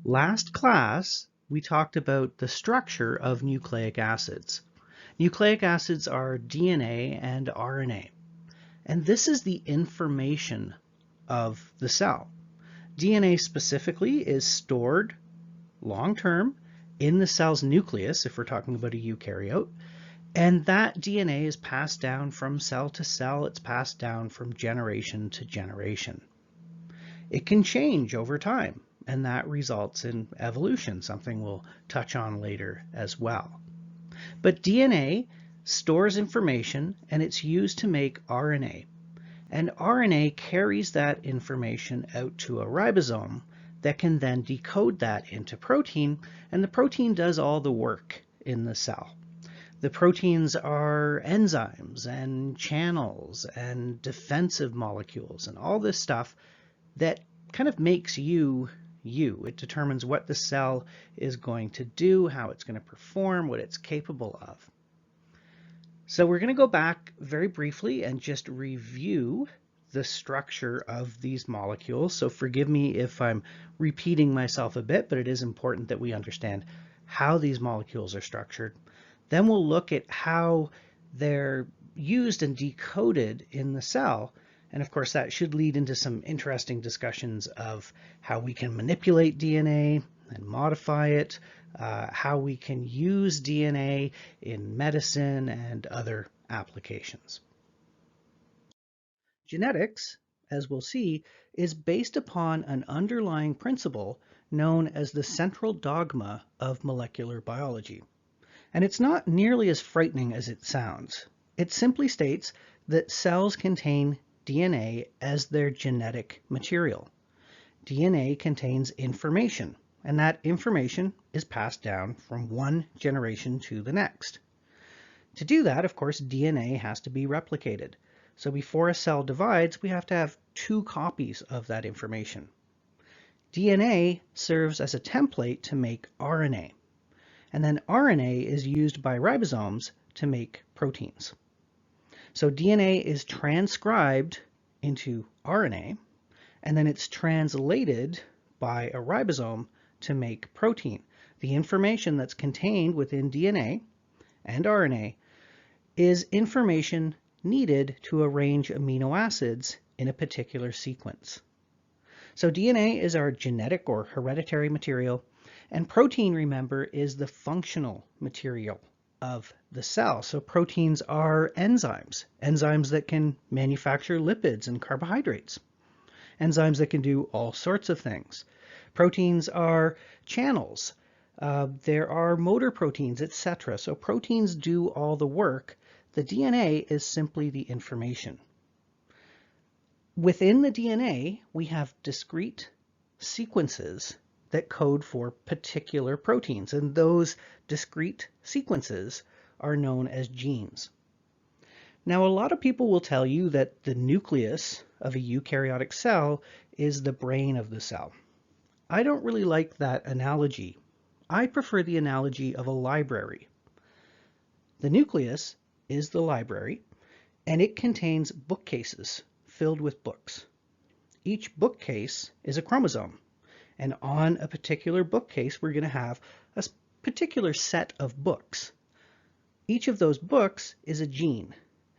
Last class, we talked about the structure of nucleic acids. Nucleic acids are DNA and RNA, and this is the information of the cell. DNA specifically is stored long-term in the cell's nucleus, if we're talking about a eukaryote, and that DNA is passed down from cell to cell. It's passed down from generation to generation. It can change over time, and that results in evolution, something we'll touch on later as well. But DNA stores information, and it's used to make RNA. And RNA carries that information out to a ribosome that can then decode that into protein, and the protein does all the work in the cell. The proteins are enzymes and channels and defensive molecules and all this stuff that kind of makes you, you. It determines what the cell is going to do, how it's going to perform, what it's capable of. So we're going to go back very briefly and just review the structure of these molecules. So forgive me if I'm repeating myself a bit, but it is important that we understand how these molecules are structured. Then we'll look at how they're used and decoded in the cell. And of course, that should lead into some interesting discussions of how we can manipulate DNA and modify it, how we can use DNA in medicine and other applications. Genetics, as we'll see, is based upon an underlying principle known as the central dogma of molecular biology. And it's not nearly as frightening as it sounds. It simply states that cells contain DNA as their genetic material. DNA contains information, and that information is passed down from one generation to the next. To do that, of course, DNA has to be replicated. So before a cell divides, we have to have 2 copies of that information. DNA serves as a template to make RNA. And then RNA is used by ribosomes to make proteins. So DNA is transcribed into RNA, and then it's translated by a ribosome to make protein. The information that's contained within DNA and RNA is information needed to arrange amino acids in a particular sequence. So DNA is our genetic or hereditary material, and protein, remember, is the functional material of the cell. So proteins are enzymes that can manufacture lipids and carbohydrates, enzymes that can do all sorts of things. Proteins are channels. There are motor proteins, etc. So proteins do all the work. The DNA is simply the information. Within the DNA, we have discrete sequences that code for particular proteins, and those discrete sequences are known as genes. Now, a lot of people will tell you that the nucleus of a eukaryotic cell is the brain of the cell. I don't really like that analogy. I prefer the analogy of a library. The nucleus is the library, and it contains bookcases filled with books. Each bookcase is a chromosome. And on a particular bookcase, we're going to have a particular set of books. Each of those books is a gene,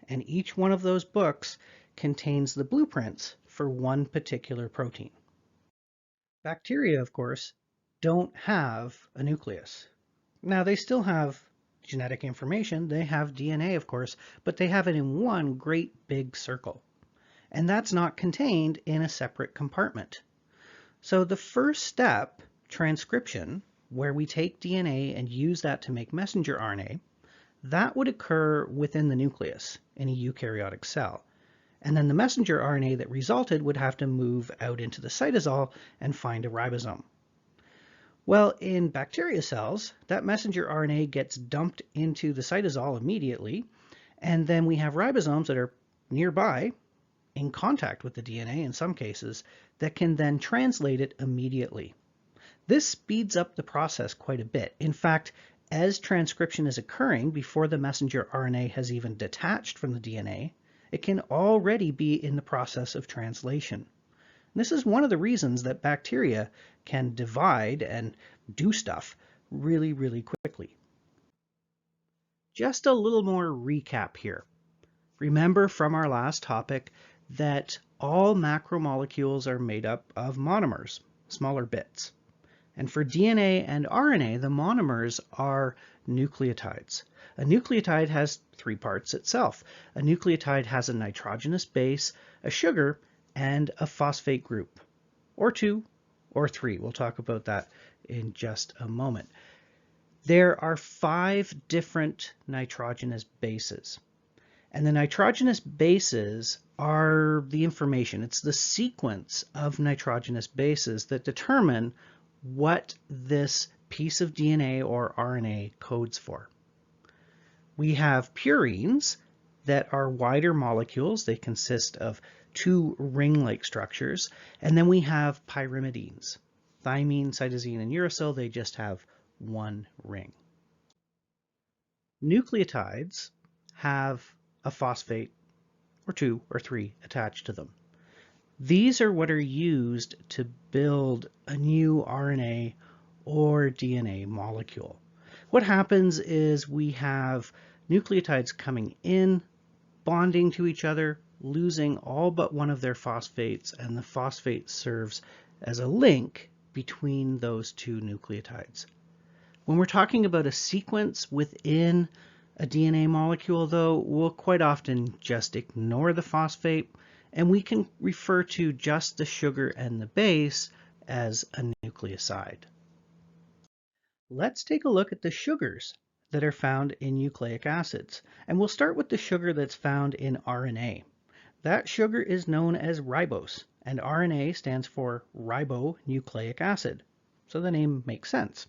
and each one of those books contains the blueprints for one particular protein. Bacteria, of course, don't have a nucleus. Now, they still have genetic information. They have DNA, of course, but they have it in one great big circle. And that's not contained in a separate compartment. So the first step, transcription, where we take DNA and use that to make messenger RNA, that would occur within the nucleus in a eukaryotic cell. And then the messenger RNA that resulted would have to move out into the cytosol and find a ribosome. Well, in bacteria cells, that messenger RNA gets dumped into the cytosol immediately, and then we have ribosomes that are nearby, in contact with the DNA in some cases, that can then translate it immediately. This speeds up the process quite a bit. In fact, as transcription is occurring before the messenger RNA has even detached from the DNA, it can already be in the process of translation. This is one of the reasons that bacteria can divide and do stuff really, really quickly. Just a little more recap here. Remember from our last topic that all macromolecules are made up of monomers, smaller bits. And for DNA and RNA, the monomers are nucleotides. A nucleotide has 3 parts itself. A nucleotide has a nitrogenous base, a sugar, and a phosphate group, or 2 or 3. We'll talk about that in just a moment. There are 5 different nitrogenous bases. And the nitrogenous bases are the information. It's the sequence of nitrogenous bases that determine what this piece of DNA or RNA codes for. We have purines that are wider molecules. They consist of 2 ring-like structures. And then we have pyrimidines. Thymine, cytosine, and uracil, they just have 1 ring. Nucleotides have a phosphate, or 2 or 3 attached to them. These are what are used to build a new RNA or DNA molecule. What happens is we have nucleotides coming in, bonding to each other, losing all but one of their phosphates, and the phosphate serves as a link between those 2 nucleotides. When we're talking about a sequence within a DNA molecule, though, we'll quite often just ignore the phosphate, and we can refer to just the sugar and the base as a nucleoside. Let's take a look at the sugars that are found in nucleic acids, and we'll start with the sugar that's found in RNA. That sugar is known as ribose, and RNA stands for ribonucleic acid, so the name makes sense.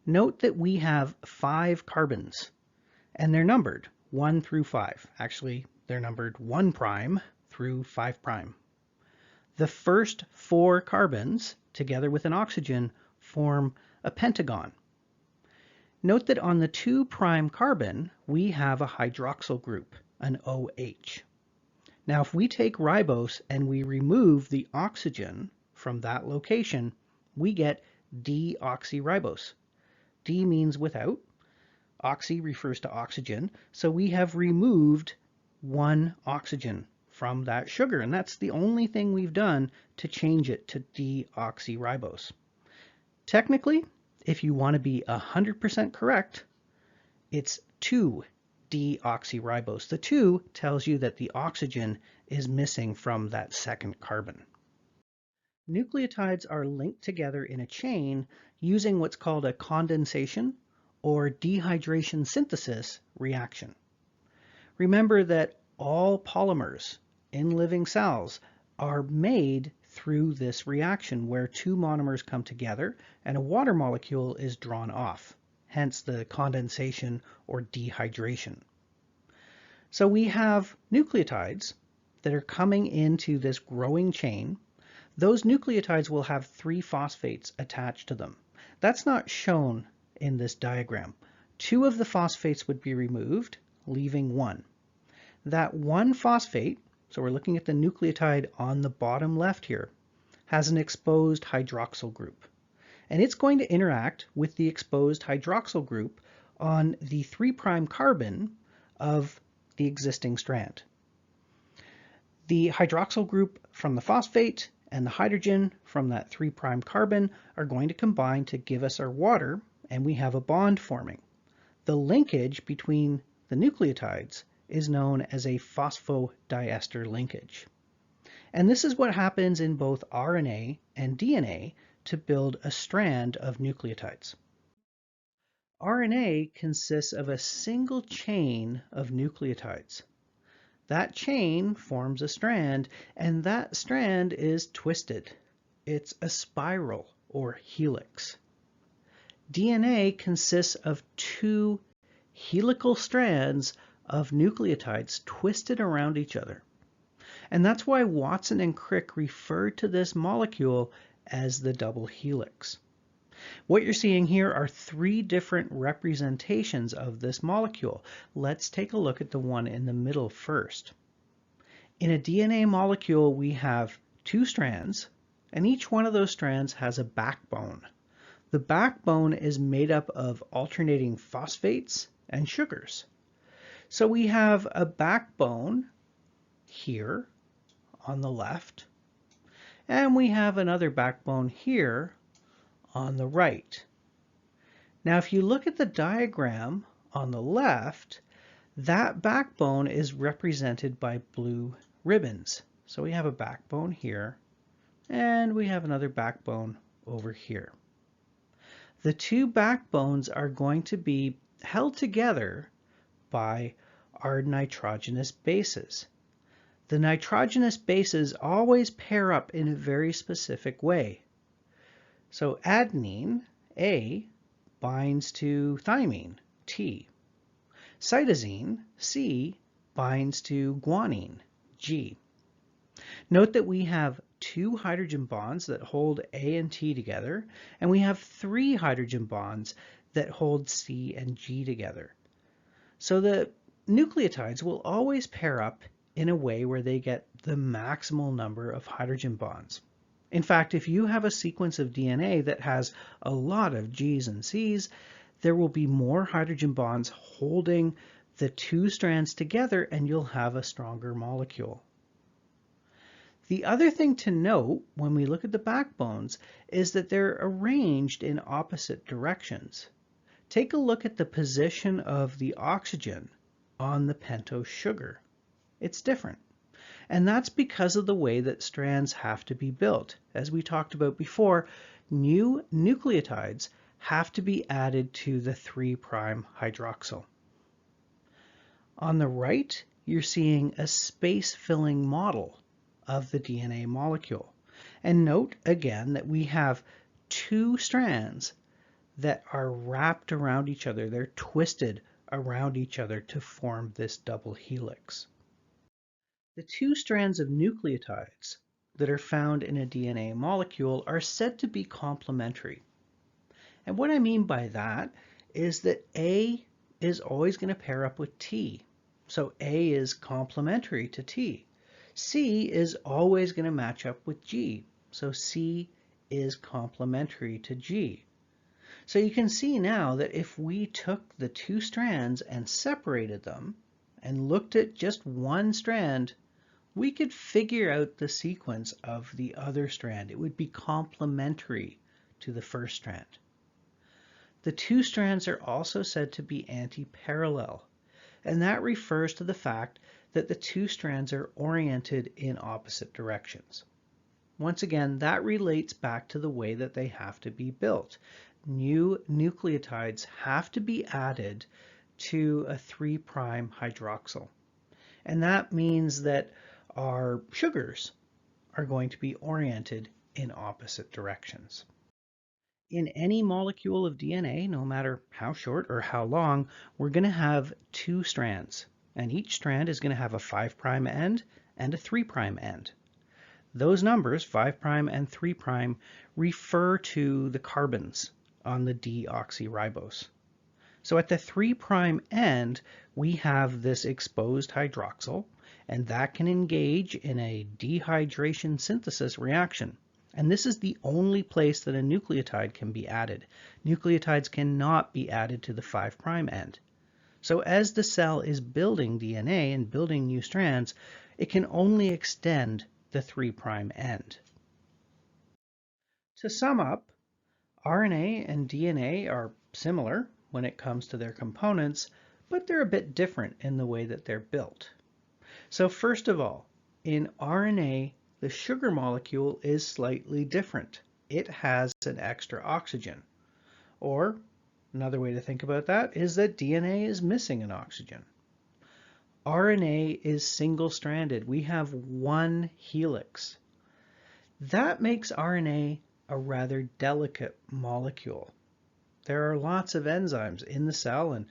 Note that we have 5 carbons, and they're numbered 1 through 5. Actually, they're numbered 1' through 5'. The first 4 carbons, together with an oxygen, form a pentagon. Note that on the 2' carbon, we have a hydroxyl group, an OH. Now, if we take ribose and we remove the oxygen from that location, we get deoxyribose. D means without. Oxy refers to oxygen, so we have removed 1 oxygen from that sugar, and that's the only thing we've done to change it to deoxyribose. Technically, if you want to be 100% correct, it's 2-deoxyribose. The 2 tells you that the oxygen is missing from that second carbon. Nucleotides are linked together in a chain using what's called a condensation or dehydration synthesis reaction. Remember that all polymers in living cells are made through this reaction where 2 monomers come together and a water molecule is drawn off, hence the condensation or dehydration. So we have nucleotides that are coming into this growing chain. Those nucleotides will have 3 phosphates attached to them. That's not shown in this diagram. 2 of the phosphates would be removed, leaving 1. That 1 phosphate, so we're looking at the nucleotide on the bottom left here, has an exposed hydroxyl group. And it's going to interact with the exposed hydroxyl group on the 3' carbon of the existing strand. The hydroxyl group from the phosphate and the hydrogen from that 3' carbon are going to combine to give us our water, and we have a bond forming. The linkage between the nucleotides is known as a phosphodiester linkage. And this is what happens in both RNA and DNA to build a strand of nucleotides. RNA consists of a single chain of nucleotides. That chain forms a strand, and that strand is twisted. It's a spiral or helix. DNA consists of 2 helical strands of nucleotides twisted around each other. And that's why Watson and Crick referred to this molecule as the double helix. What you're seeing here are 3 different representations of this molecule. Let's take a look at the one in the middle first. In a DNA molecule, we have two strands, and each one of those strands has a backbone. The backbone is made up of alternating phosphates and sugars. So we have a backbone here on the left, and we have another backbone here on the right. Now, if you look at the diagram on the left, that backbone is represented by blue ribbons. So we have a backbone here, and we have another backbone over here. The two backbones are going to be held together by our nitrogenous bases. The nitrogenous bases always pair up in a very specific way. So adenine, A, binds to thymine, T. Cytosine, C, binds to guanine, G. Note that we have two hydrogen bonds that hold A and T together, and we have three hydrogen bonds that hold C and G together. So the nucleotides will always pair up in a way where they get the maximal number of hydrogen bonds. In fact, if you have a sequence of DNA that has a lot of G's and C's, there will be more hydrogen bonds holding the two strands together, and you'll have a stronger molecule. The other thing to note when we look at the backbones is that they're arranged in opposite directions. Take a look at the position of the oxygen on the pentose sugar. It's different. And that's because of the way that strands have to be built. As we talked about before, new nucleotides have to be added to the 3' hydroxyl. On the right, you're seeing a space-filling model of the DNA molecule. And note again that we have two strands that are wrapped around each other. They're twisted around each other to form this double helix. The two strands of nucleotides that are found in a DNA molecule are said to be complementary. And what I mean by that is that A is always going to pair up with T. So A is complementary to T. C is always going to match up with G. So C is complementary to G. So you can see now that if we took the two strands and separated them and looked at just one strand, we could figure out the sequence of the other strand. It would be complementary to the first strand. The two strands are also said to be anti-parallel, and that refers to the fact that the two strands are oriented in opposite directions. Once again, that relates back to the way that they have to be built. New nucleotides have to be added to a 3' hydroxyl. And that means that our sugars are going to be oriented in opposite directions. In any molecule of DNA, no matter how short or how long, we're going to have two strands, and each strand is going to have a 5' end and a 3' end. Those numbers, 5' and 3', refer to the carbons on the deoxyribose. So at the 3' end, we have this exposed hydroxyl, and that can engage in a dehydration synthesis reaction. And this is the only place that a nucleotide can be added. Nucleotides cannot be added to the 5' end. So as the cell is building DNA and building new strands, it can only extend the 3' end. To sum up, RNA and DNA are similar when it comes to their components, but they're a bit different in the way that they're built. So first of all, in RNA, the sugar molecule is slightly different. It has an extra oxygen. Or another way to think about that is that DNA is missing an oxygen. RNA is single-stranded. We have one helix. That makes RNA a rather delicate molecule. There are lots of enzymes in the cell and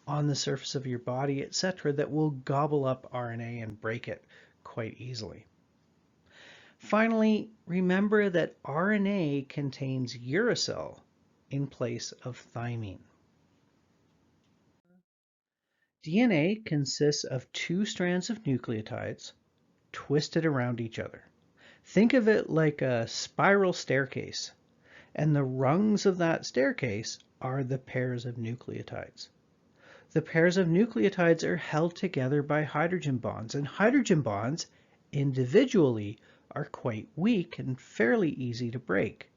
on the surface of your body, etc., that will gobble up RNA and break it quite easily. Finally, remember that RNA contains uracil in place of thymine. DNA consists of two strands of nucleotides twisted around each other. Think of it like a spiral staircase, and the rungs of that staircase are the pairs of nucleotides. The pairs of nucleotides are held together by hydrogen bonds, and hydrogen bonds individually are quite weak and fairly easy to break.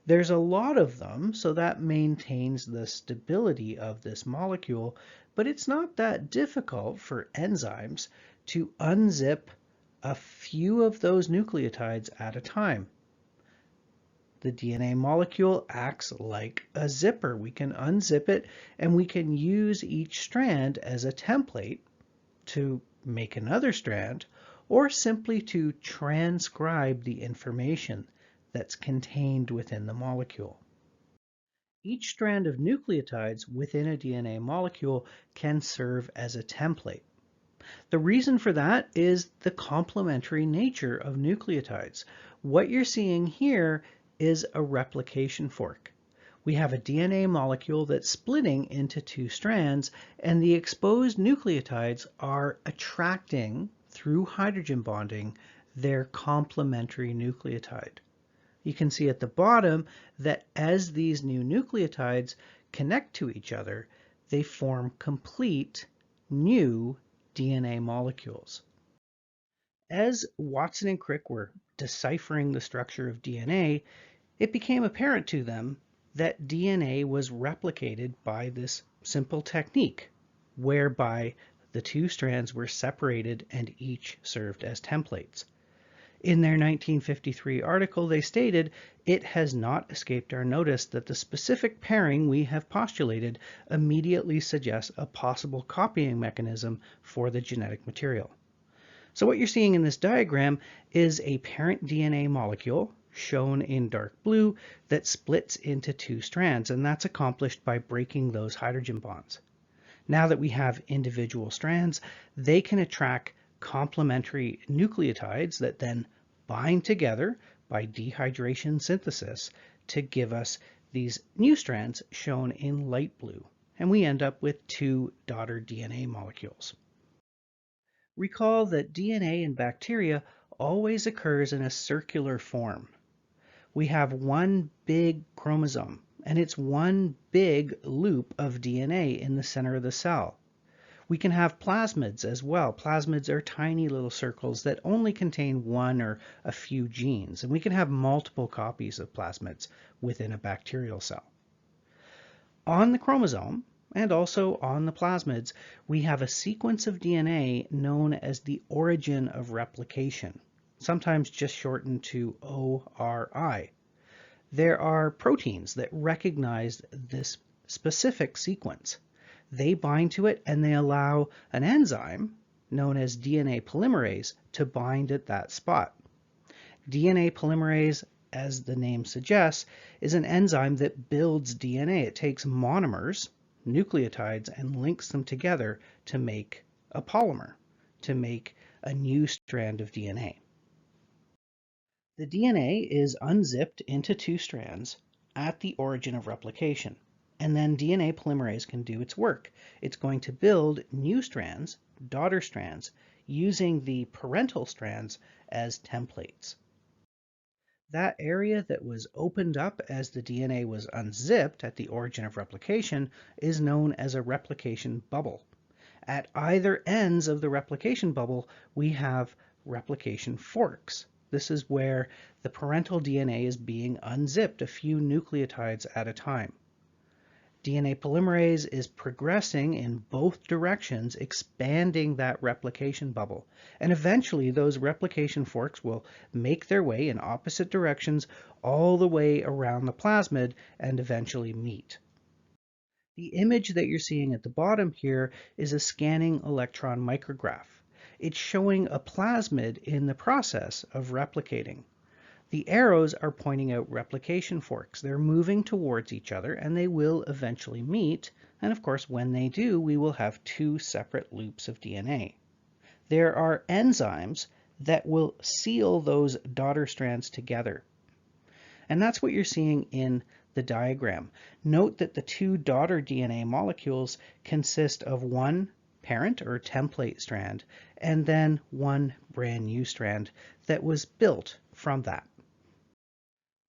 There's a lot of them, so that maintains the stability of this molecule, but it's not that difficult for enzymes to unzip a few of those nucleotides at a time. The DNA molecule acts like a zipper. We can unzip it and we can use each strand as a template to make another strand or simply to transcribe the information that's contained within the molecule. Each strand of nucleotides within a DNA molecule can serve as a template. The reason for that is the complementary nature of nucleotides. What you're seeing here is a replication fork. We have a DNA molecule that's splitting into two strands, and the exposed nucleotides are attracting, through hydrogen bonding, their complementary nucleotide. You can see at the bottom that as these new nucleotides connect to each other, they form complete new DNA molecules. As Watson and Crick were deciphering the structure of DNA, it became apparent to them that DNA was replicated by this simple technique, whereby the two strands were separated and each served as templates. In their 1953 article, they stated, "It has not escaped our notice that the specific pairing we have postulated immediately suggests a possible copying mechanism for the genetic material." So what you're seeing in this diagram is a parent DNA molecule, shown in dark blue, that splits into two strands, and that's accomplished by breaking those hydrogen bonds. Now that we have individual strands, they can attract complementary nucleotides that then bind together by dehydration synthesis to give us these new strands shown in light blue, and we end up with two daughter DNA molecules. Recall that DNA in bacteria always occurs in a circular form. We have one big chromosome, and it's one big loop of DNA in the center of the cell. We can have plasmids as well. Plasmids are tiny little circles that only contain one or a few genes, and we can have multiple copies of plasmids within a bacterial cell. On the chromosome, and also on the plasmids, we have a sequence of DNA known as the origin of replication, sometimes just shortened to ORI. There are proteins that recognize this specific sequence. They bind to it and they allow an enzyme known as DNA polymerase to bind at that spot. DNA polymerase, as the name suggests, is an enzyme that builds DNA. It takes monomers, nucleotides, and links them together to make a polymer, to make a new strand of DNA. The DNA is unzipped into two strands at the origin of replication. And then DNA polymerase can do its work. It's going to build new strands, daughter strands, using the parental strands as templates. That area that was opened up as the DNA was unzipped at the origin of replication is known as a replication bubble. At either ends of the replication bubble, we have replication forks. This is where the parental DNA is being unzipped, a few nucleotides at a time. DNA polymerase is progressing in both directions, expanding that replication bubble. And eventually those replication forks will make their way in opposite directions all the way around the plasmid and eventually meet. The image that you're seeing at the bottom here is a scanning electron micrograph. It's showing a plasmid in the process of replicating. The arrows are pointing out replication forks. They're moving towards each other and they will eventually meet. And of course, when they do, we will have two separate loops of DNA. There are enzymes that will seal those daughter strands together. And that's what you're seeing in the diagram. Note that the two daughter DNA molecules consist of one parent or template strand and then one brand new strand that was built from that.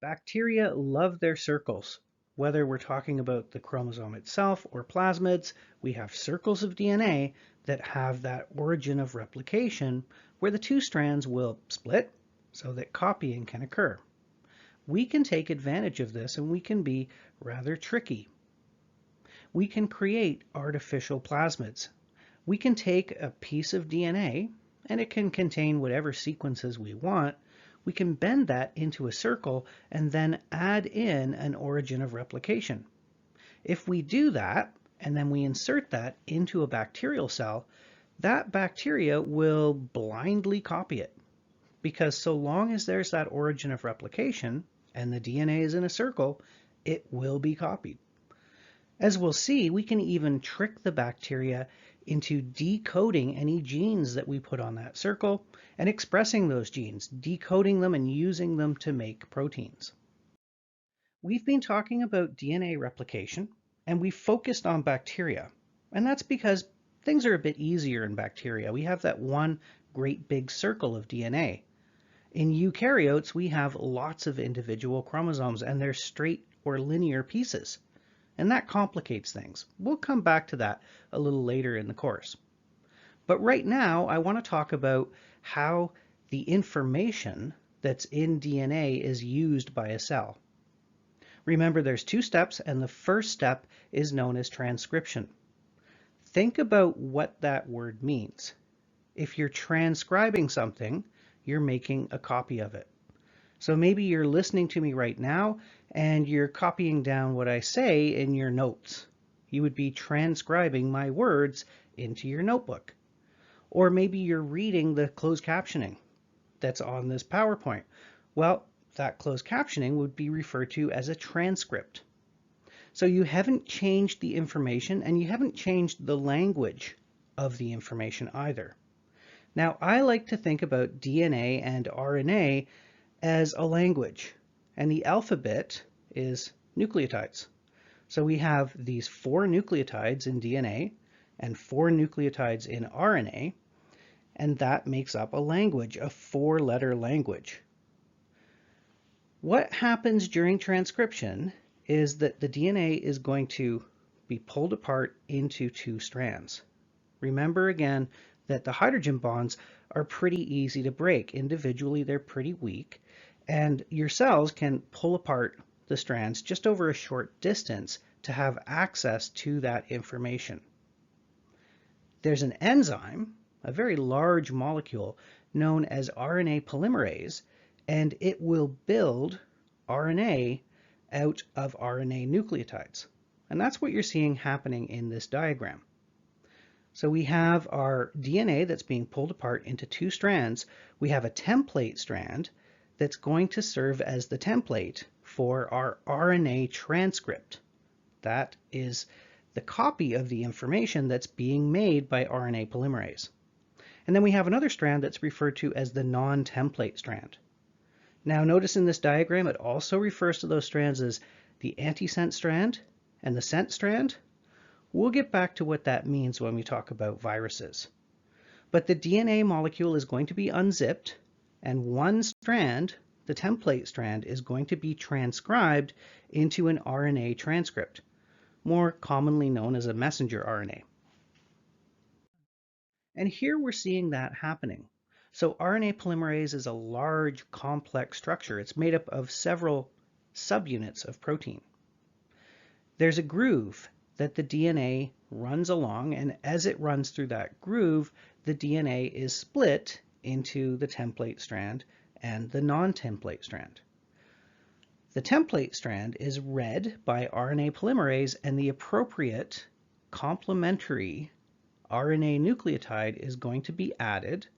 Bacteria love their circles. Whether we're talking about the chromosome itself or plasmids, we have circles of DNA that have that origin of replication where the two strands will split so that copying can occur. We can take advantage of this and we can be rather tricky. We can create artificial plasmids. We can take a piece of DNA and it can contain whatever sequences we want. We can bend that into a circle and then add in an origin of replication. If we do that, and then we insert that into a bacterial cell, that bacteria will blindly copy it. Because so long as there's that origin of replication and the DNA is in a circle, it will be copied. As we'll see, we can even trick the bacteria into decoding any genes that we put on that circle and expressing those genes, decoding them and using them to make proteins. We've been talking about DNA replication and we've focused on bacteria. And that's because things are a bit easier in bacteria. We have that one great big circle of DNA. In eukaryotes, we have lots of individual chromosomes and they're straight or linear pieces. And that complicates things. We'll come back to that a little later in the course. But right now, I want to talk about how the information that's in DNA is used by a cell. Remember, there's two steps, and the first step is known as transcription. Think about what that word means. If you're transcribing something, you're making a copy of it. So maybe you're listening to me right now and you're copying down what I say in your notes. You would be transcribing my words into your notebook. Or maybe you're reading the closed captioning that's on this PowerPoint. Well, that closed captioning would be referred to as a transcript. So you haven't changed the information and you haven't changed the language of the information either. Now, I like to think about DNA and RNA as a language, and the alphabet is nucleotides. So we have these 4 nucleotides in DNA and 4 nucleotides in RNA, and that makes up a language, a 4-letter language. What happens during transcription is that the DNA is going to be pulled apart into 2 strands. Remember again that the hydrogen bonds are pretty easy to break. Individually, they're pretty weak. And your cells can pull apart the strands just over a short distance to have access to that information. There's an enzyme, a very large molecule known as RNA polymerase, and it will build RNA out of RNA nucleotides. And that's what you're seeing happening in this diagram. So we have our DNA that's being pulled apart into 2 strands. We have a template strand that's going to serve as the template for our RNA transcript. That is the copy of the information that's being made by RNA polymerase. And then we have another strand that's referred to as the non-template strand. Now notice in this diagram it also refers to those strands as the antisense strand and the sense strand. We'll get back to what that means when we talk about viruses. But the DNA molecule is going to be unzipped, and one strand, the template strand, is going to be transcribed into an RNA transcript, more commonly known as a messenger RNA. And here we're seeing that happening. So RNA polymerase is a large, complex structure. It's made up of several subunits of protein. There's a groove that the DNA runs along, and as it runs through that groove, the DNA is split into the template strand and the non-template strand. The template strand is read by RNA polymerase, and the appropriate complementary RNA nucleotide is going to be added.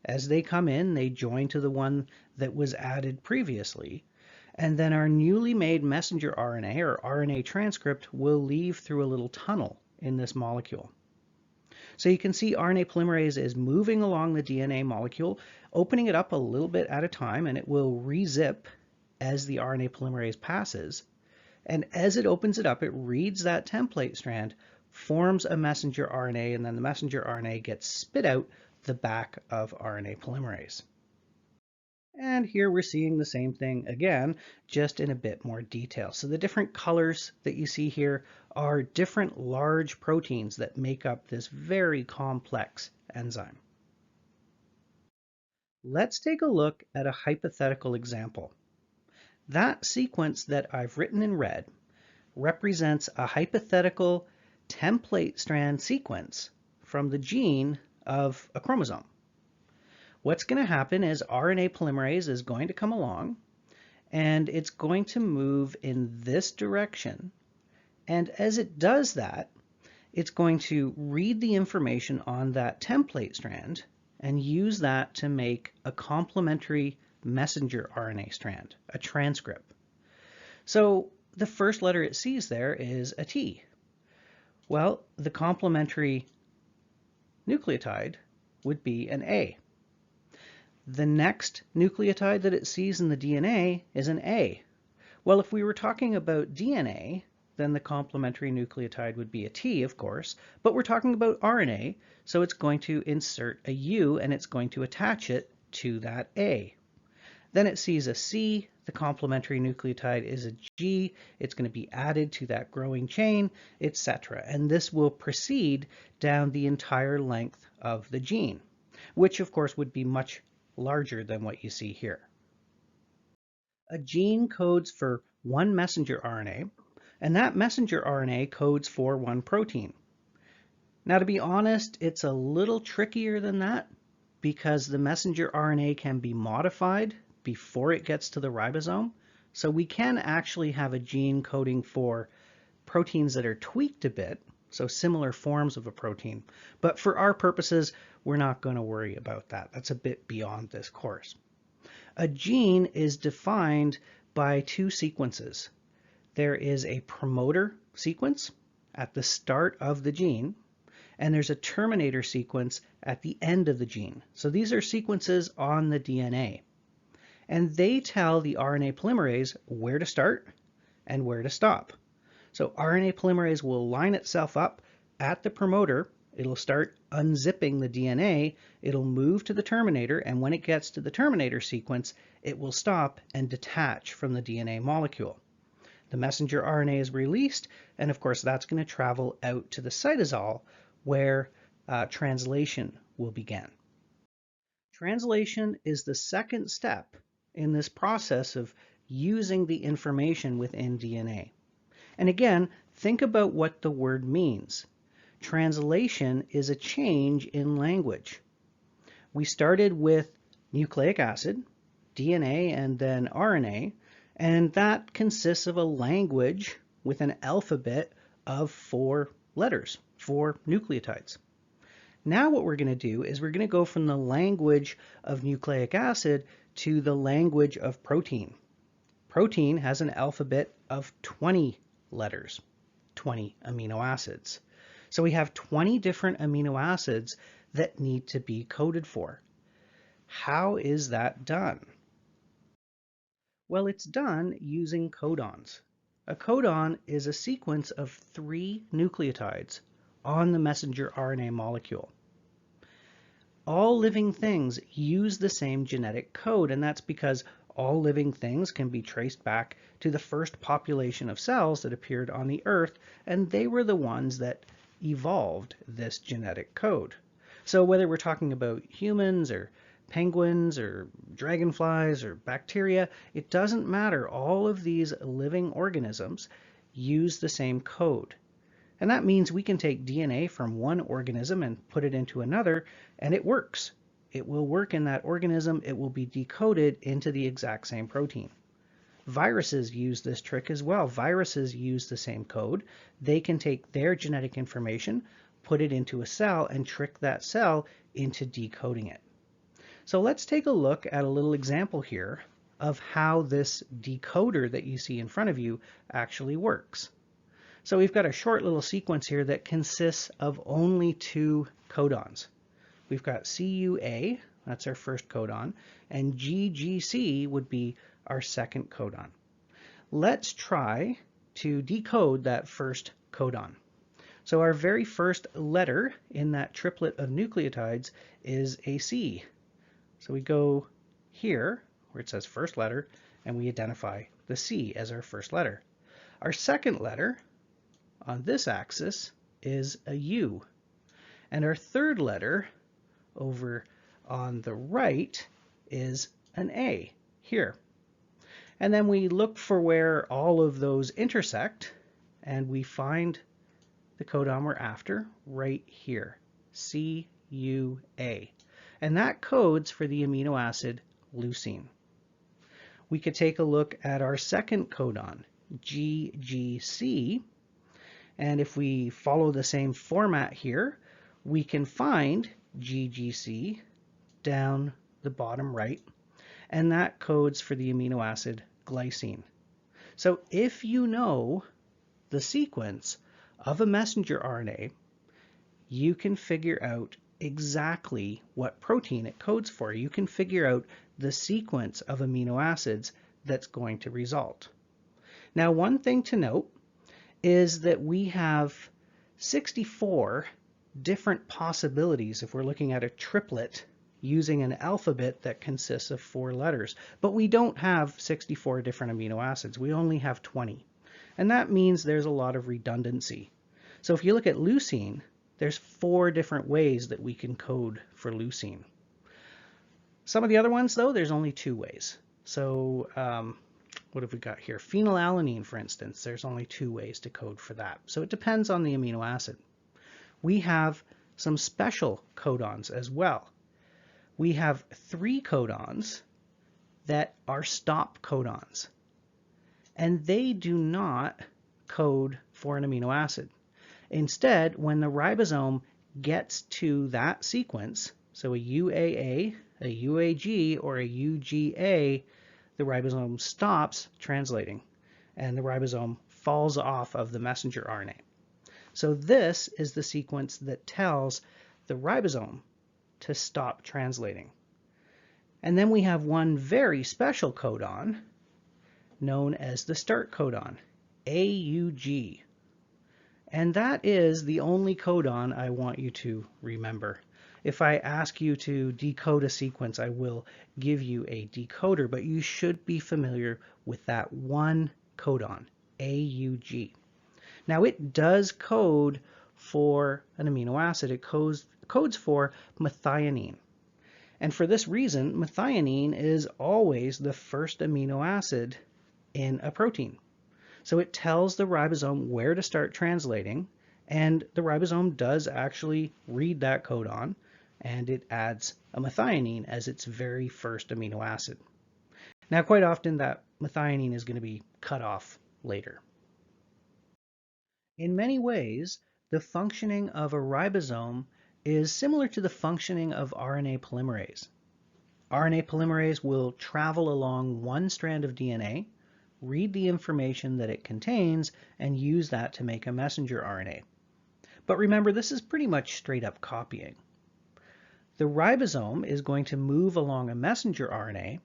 As they come in, they join to the one that was added previously, and then our newly made messenger RNA or RNA transcript will leave through a little tunnel in this molecule. So you can see RNA polymerase is moving along the DNA molecule, opening it up a little bit at a time, and it will re-zip as the RNA polymerase passes. And as it opens it up, it reads that template strand, forms a messenger RNA, and then the messenger RNA gets spit out the back of RNA polymerase. And here we're seeing the same thing again, just in a bit more detail. So the different colors that you see here are different large proteins that make up this very complex enzyme. Let's take a look at a hypothetical example. That sequence that I've written in red represents a hypothetical template strand sequence from the gene of a chromosome. What's going to happen is RNA polymerase is going to come along and it's going to move in this direction. And as it does that, it's going to read the information on that template strand and use that to make a complementary messenger RNA strand, a transcript. So the first letter it sees there is a T. Well, the complementary nucleotide would be an A. The next nucleotide that it sees in the DNA is an A. Well, if we were talking about DNA, then the complementary nucleotide would be a T, of course, but we're talking about RNA, so it's going to insert a U and it's going to attach it to that A. Then it sees a C, the complementary nucleotide is a G, it's going to be added to that growing chain, etc. And this will proceed down the entire length of the gene, which of course would be much larger than what you see here. A gene codes for one messenger RNA, and that messenger RNA codes for one protein. Now, to be honest, it's a little trickier than that because the messenger RNA can be modified before it gets to the ribosome. So we can actually have a gene coding for proteins that are tweaked a bit, so similar forms of a protein. But for our purposes, we're not going to worry about that. That's a bit beyond this course. A gene is defined by two sequences. There is a promoter sequence at the start of the gene, and there's a terminator sequence at the end of the gene. So these are sequences on the DNA. And they tell the RNA polymerase where to start and where to stop. So RNA polymerase will line itself up at the promoter. It'll start unzipping the DNA. It'll move to the terminator, and when it gets to the terminator sequence, it will stop and detach from the DNA molecule. The messenger RNA is released, and of course that's going to travel out to the cytosol where translation will begin. Translation is the second step in this process of using the information within DNA. And again, think about what the word means. Translation is a change in language. We started with nucleic acid, DNA, and then RNA, and that consists of a language with an alphabet of 4 letters, 4 nucleotides. Now what we're going to do is we're going to go from the language of nucleic acid to the language of protein. Protein has an alphabet of 20 letters, 20 amino acids. So we have 20 different amino acids that need to be coded for. How is that done? Well, it's done using codons. A codon is a sequence of 3 nucleotides on the messenger RNA molecule. All living things use the same genetic code, and that's because all living things can be traced back to the first population of cells that appeared on the Earth, and they were the ones that evolved this genetic code. So whether we're talking about humans or penguins or dragonflies or bacteria, it doesn't matter. All of these living organisms use the same code. And that means we can take DNA from one organism and put it into another, and it works. It will work in that organism. It will be decoded into the exact same protein. Viruses use this trick as well. Viruses use the same code. They can take their genetic information, put it into a cell, and trick that cell into decoding it. So let's take a look at a little example here of how this decoder that you see in front of you actually works. So we've got a short little sequence here that consists of only 2 codons. We've got CUA, that's our first codon, and GGC would be our second codon. Let's try to decode that first codon. So our very first letter in that triplet of nucleotides is a C. So we go here, where it says first letter, and we identify the C as our first letter. Our second letter on this axis is a U, and our third letter over on the right is an A here. And then we look for where all of those intersect, and we find the codon we're after right here, CUA. And that codes for the amino acid leucine. We could take a look at our second codon, GGC, and if we follow the same format here, we can find GGC down the bottom right, and that codes for the amino acid glycine. So if you know the sequence of a messenger RNA, you can figure out exactly what protein it codes for. You can figure out the sequence of amino acids that's going to result. Now, one thing to note is that we have 64 different possibilities if we're looking at a triplet using an alphabet that consists of 4 letters. But we don't have 64 different amino acids. We only have 20. And that means there's a lot of redundancy. So if you look at leucine, there's 4 different ways that we can code for leucine. Some of the other ones, though, there's only 2 ways. So what have we got here? Phenylalanine, for instance, there's only 2 ways to code for that. So it depends on the amino acid. We have some special codons as well. We have 3 codons that are stop codons, and they do not code for an amino acid. Instead, when the ribosome gets to that sequence, so a UAA, a UAG, or a UGA, the ribosome stops translating, and the ribosome falls off of the messenger RNA. So this is the sequence that tells the ribosome to stop translating. And then we have one very special codon known as the start codon, AUG. And that is the only codon I want you to remember. If I ask you to decode a sequence, I will give you a decoder, but you should be familiar with that one codon, AUG. Now it does code for an amino acid. It codes for methionine. And for this reason, methionine is always the first amino acid in a protein. So it tells the ribosome where to start translating, and the ribosome does actually read that codon, and it adds a methionine as its very first amino acid. Now, quite often that methionine is going to be cut off later. In many ways, the functioning of a ribosome is similar to the functioning of RNA polymerase. RNA polymerase will travel along one strand of DNA, read the information that it contains, and use that to make a messenger RNA. But remember, this is pretty much straight up copying. The ribosome is going to move along a messenger RNA,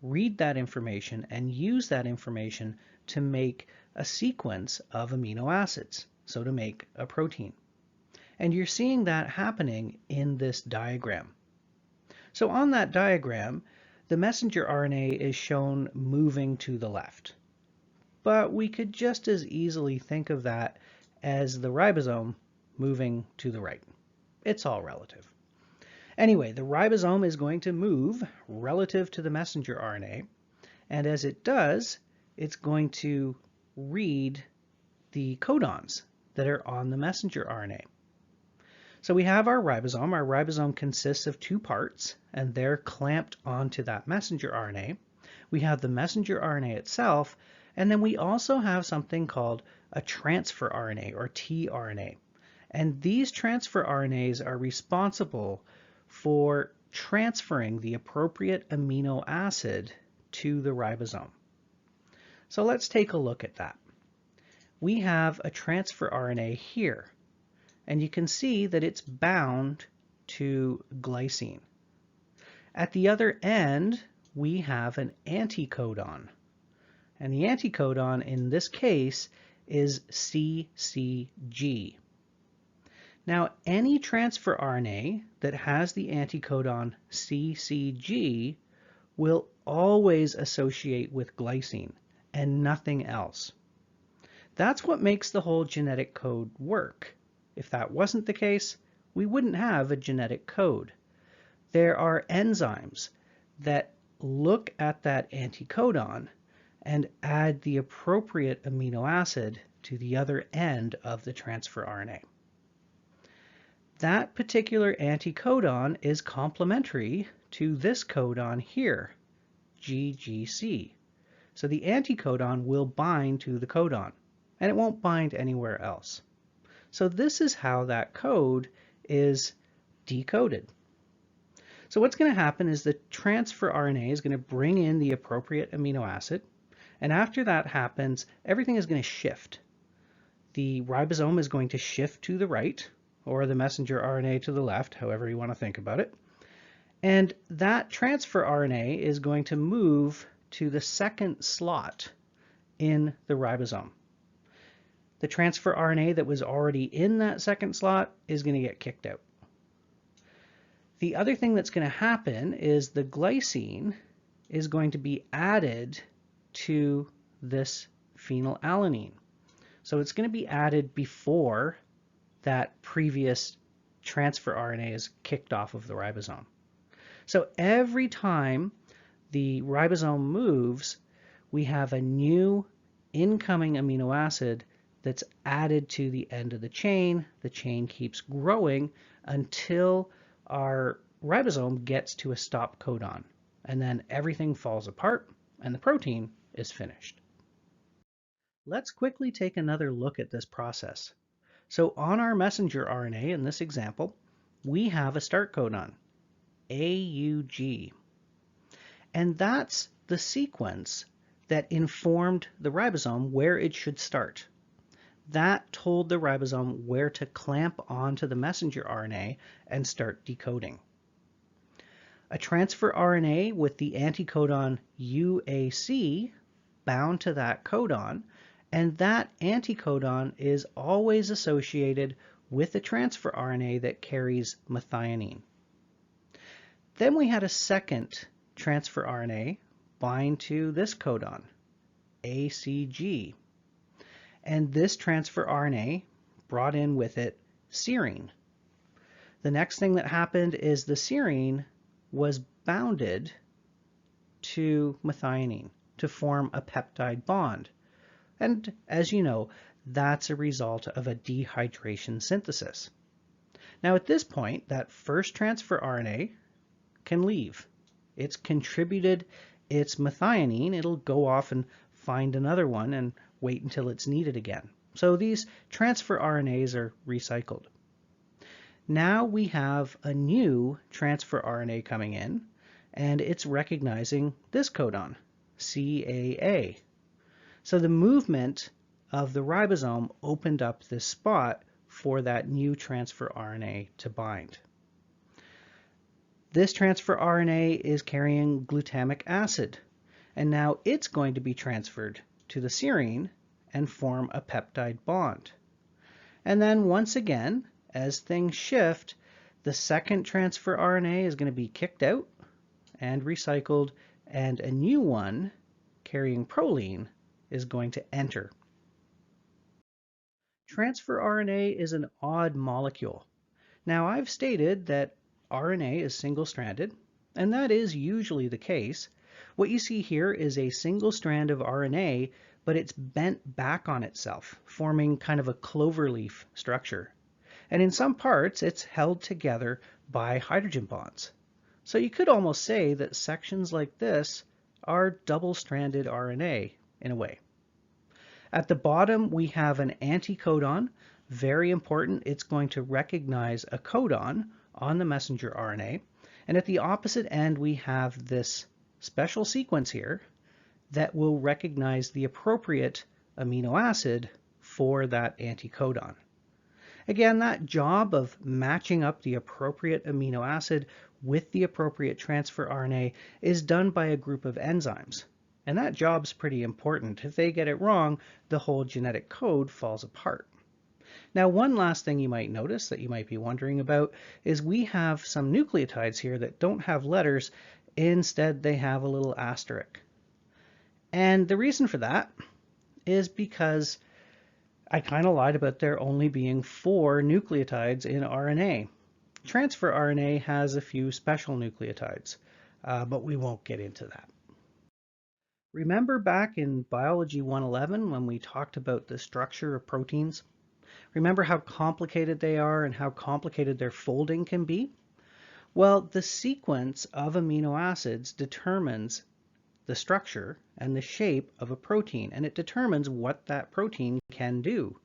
read that information, and use that information to make a sequence of amino acids, so to make a protein. And you're seeing that happening in this diagram. So on that diagram, the messenger RNA is shown moving to the left. But we could just as easily think of that as the ribosome moving to the right. It's all relative. Anyway, the ribosome is going to move relative to the messenger RNA, and as it does, it's going to read the codons that are on the messenger RNA. So we have our ribosome. Our ribosome consists of 2 parts, and they're clamped onto that messenger RNA. We have the messenger RNA itself, and then we also have something called a transfer RNA, or tRNA. And these transfer RNAs are responsible for transferring the appropriate amino acid to the ribosome. So let's take a look at that. We have a transfer RNA here, and you can see that it's bound to glycine. At the other end, we have an anticodon, and the anticodon in this case is CCG. Now, any transfer RNA that has the anticodon CCG will always associate with glycine and nothing else. That's what makes the whole genetic code work. If that wasn't the case, we wouldn't have a genetic code. There are enzymes that look at that anticodon and add the appropriate amino acid to the other end of the transfer RNA. That particular anticodon is complementary to this codon here, GGC. So the anticodon will bind to the codon, and it won't bind anywhere else. So this is how that code is decoded. So what's going to happen is the transfer RNA is going to bring in the appropriate amino acid, and after that happens, everything is going to shift. The ribosome is going to shift to the right, or the messenger RNA to the left, however you want to think about it. And that transfer RNA is going to move to the second slot in the ribosome. The transfer RNA that was already in that second slot is going to get kicked out. The other thing that's going to happen is the glycine is going to be added to this phenylalanine. So it's going to be added before that previous transfer RNA is kicked off of the ribosome. So every time the ribosome moves, we have a new incoming amino acid that's added to the end of the chain. The chain keeps growing until our ribosome gets to a stop codon, and then everything falls apart and the protein is finished. Let's quickly take another look at this process. So on our messenger RNA in this example, we have a start codon, AUG. And that's the sequence that informed the ribosome where it should start. That told the ribosome where to clamp onto the messenger RNA and start decoding. A transfer RNA with the anticodon UAC bound to that codon, and that anticodon is always associated with a transfer RNA that carries methionine. Then we had a second transfer RNA bind to this codon, ACG. And this transfer RNA brought in with it serine. The next thing that happened is the serine was bounded to methionine to form a peptide bond. And as you know, that's a result of a dehydration synthesis. Now at this point, that first transfer RNA can leave. It's contributed its methionine. It'll go off and find another one and wait until it's needed again. So these transfer RNAs are recycled. Now we have a new transfer RNA coming in, and it's recognizing this codon, CAA. So the movement of the ribosome opened up this spot for that new transfer RNA to bind. This transfer RNA is carrying glutamic acid, and now it's going to be transferred to the serine and form a peptide bond. And then once again, as things shift, the second transfer RNA is going to be kicked out and recycled, and a new one carrying proline is going to enter. Transfer RNA is an odd molecule. Now I've stated that RNA is single-stranded, and that is usually the case. What you see here is a single strand of RNA, but it's bent back on itself, forming kind of a cloverleaf structure. And in some parts, it's held together by hydrogen bonds. So you could almost say that sections like this are double-stranded RNA in a way. At the bottom, we have an anticodon. Very important, it's going to recognize a codon on the messenger RNA. And at the opposite end, we have this special sequence here that will recognize the appropriate amino acid for that anticodon. Again, that job of matching up the appropriate amino acid with the appropriate transfer RNA is done by a group of enzymes. And that job's pretty important. If they get it wrong, the whole genetic code falls apart. Now, one last thing you might notice that you might be wondering about is we have some nucleotides here that don't have letters, Instead, they have a little asterisk. And the reason for that is because I kind of lied about there only being 4 nucleotides in RNA. Transfer RNA has a few special nucleotides, but we won't get into that. Remember back in Biology 111 when we talked about the structure of proteins? Remember how complicated they are and how complicated their folding can be? Well, the sequence of amino acids determines the structure and the shape of a protein, and it determines what that protein can do.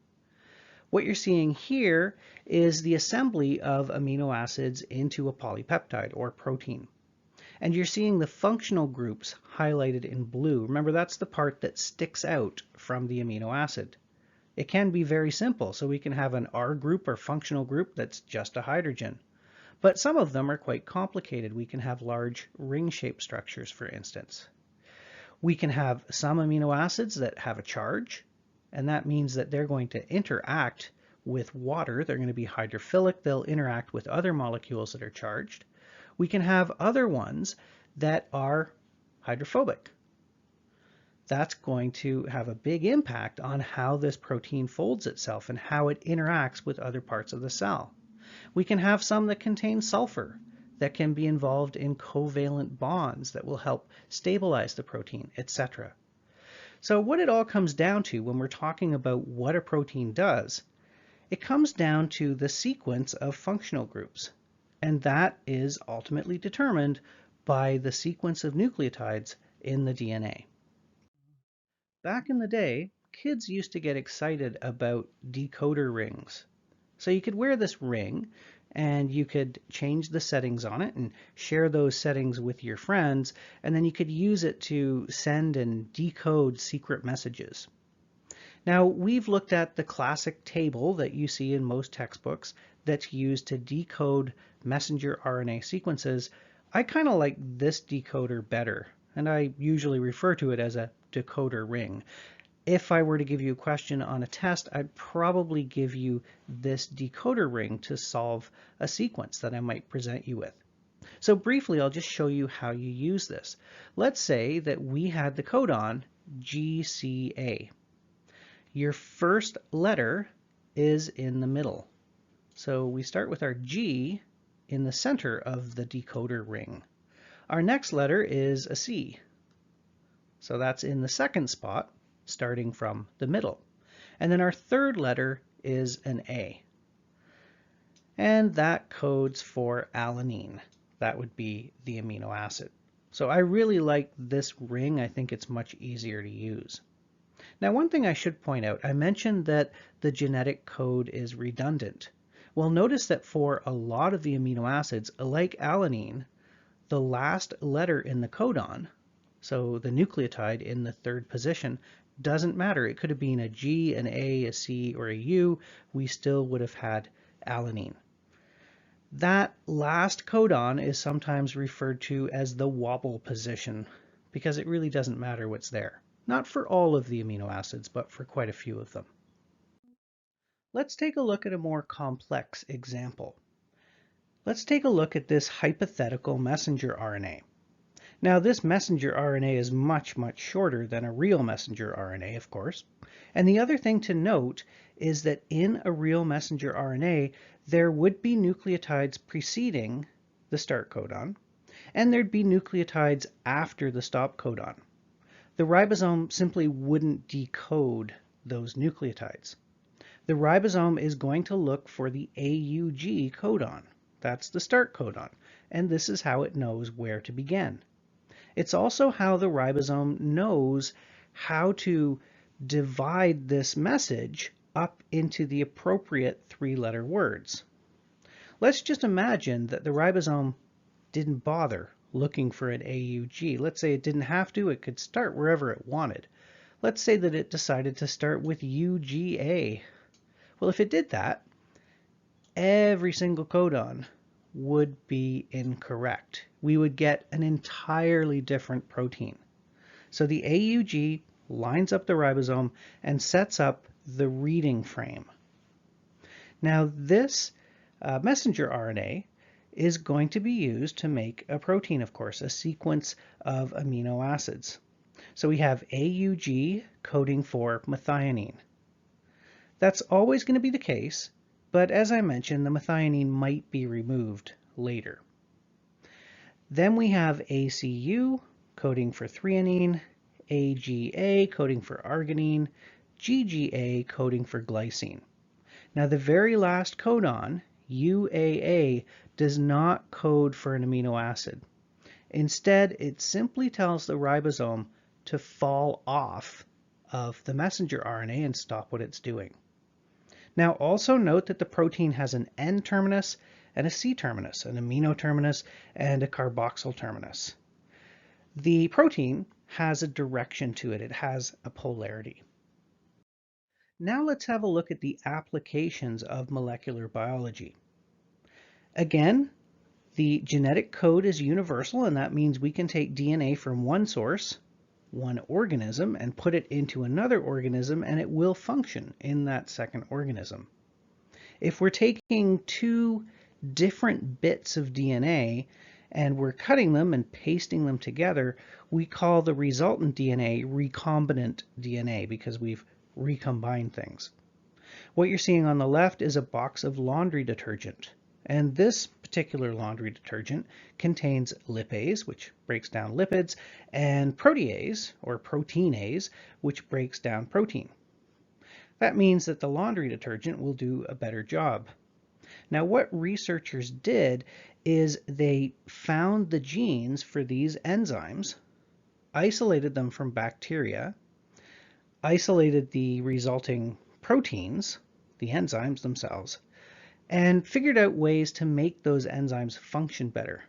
What you're seeing here is the assembly of amino acids into a polypeptide or protein. And you're seeing the functional groups highlighted in blue. Remember, that's the part that sticks out from the amino acid. It can be very simple, so we can have an R group or functional group that's just a hydrogen. But some of them are quite complicated. We can have large ring-shaped structures, for instance. We can have some amino acids that have a charge, and that means that they're going to interact with water. They're going to be hydrophilic. They'll interact with other molecules that are charged. We can have other ones that are hydrophobic. That's going to have a big impact on how this protein folds itself and how it interacts with other parts of the cell. We can have some that contain sulfur that can be involved in covalent bonds that will help stabilize the protein, etc. So what it all comes down to when we're talking about what a protein does, it comes down to the sequence of functional groups. And that is ultimately determined by the sequence of nucleotides in the DNA. Back in the day, kids used to get excited about decoder rings. So you could wear this ring and you could change the settings on it and share those settings with your friends, and then you could use it to send and decode secret messages. Now, we've looked at the classic table that you see in most textbooks that's used to decode messenger RNA sequences. I kind of like this decoder better, and I usually refer to it as a decoder ring. If I were to give you a question on a test, I'd probably give you this decoder ring to solve a sequence that I might present you with. So briefly, I'll just show you how you use this. Let's say that we had the codon GCA. Your first letter is in the middle. So we start with our G in the center of the decoder ring. Our next letter is a C. So that's in the second spot, starting from the middle. And then our third letter is an A. And that codes for alanine. That would be the amino acid. So I really like this ring. I think it's much easier to use. Now, one thing I should point out, I mentioned that the genetic code is redundant. Well, notice that for a lot of the amino acids, like alanine, the last letter in the codon, so the nucleotide in the third position, doesn't matter. It could have been a G, an A, a C, or a U. We still would have had alanine. That last codon is sometimes referred to as the wobble position because it really doesn't matter what's there. Not for all of the amino acids, but for quite a few of them. Let's take a look at a more complex example. Let's take a look at this hypothetical messenger RNA. Now, this messenger RNA is much, much shorter than a real messenger RNA, of course. And the other thing to note is that in a real messenger RNA, there would be nucleotides preceding the start codon, and there'd be nucleotides after the stop codon. The ribosome simply wouldn't decode those nucleotides. The ribosome is going to look for the AUG codon. That's the start codon, and this is how it knows where to begin. It's also how the ribosome knows how to divide this message up into the appropriate 3-letter words. Let's just imagine that the ribosome didn't bother looking for an AUG. Let's say it didn't have to. It could start wherever it wanted. Let's say that it decided to start with UGA. Well, if it did that, every single codon would be incorrect. We would get an entirely different protein. So the AUG lines up the ribosome and sets up the reading frame. Now this messenger RNA is going to be used to make a protein, of course, a sequence of amino acids. So we have AUG coding for methionine. That's always going to be the case, but as I mentioned, the methionine might be removed later. Then we have ACU coding for threonine, AGA coding for arginine, GGA coding for glycine. Now the very last codon, UAA, does not code for an amino acid. Instead, it simply tells the ribosome to fall off of the messenger RNA and stop what it's doing. Now also note that the protein has an N terminus and a C terminus, an amino terminus and a carboxyl terminus. The protein has a direction to it. It has a polarity. Now let's have a look at the applications of molecular biology. Again, the genetic code is universal, and that means we can take DNA from one source, one organism, and put it into another organism, and it will function in that second organism. If we're taking two different bits of DNA and we're cutting them and pasting them together, we call the resultant DNA recombinant DNA because we've recombined things. What you're seeing on the left is a box of laundry detergent. And this particular laundry detergent contains lipase, which breaks down lipids, and protease, or proteinase, which breaks down protein. That means that the laundry detergent will do a better job. Now, what researchers did is they found the genes for these enzymes, isolated them from bacteria, isolated the resulting proteins, the enzymes themselves, and figured out ways to make those enzymes function better.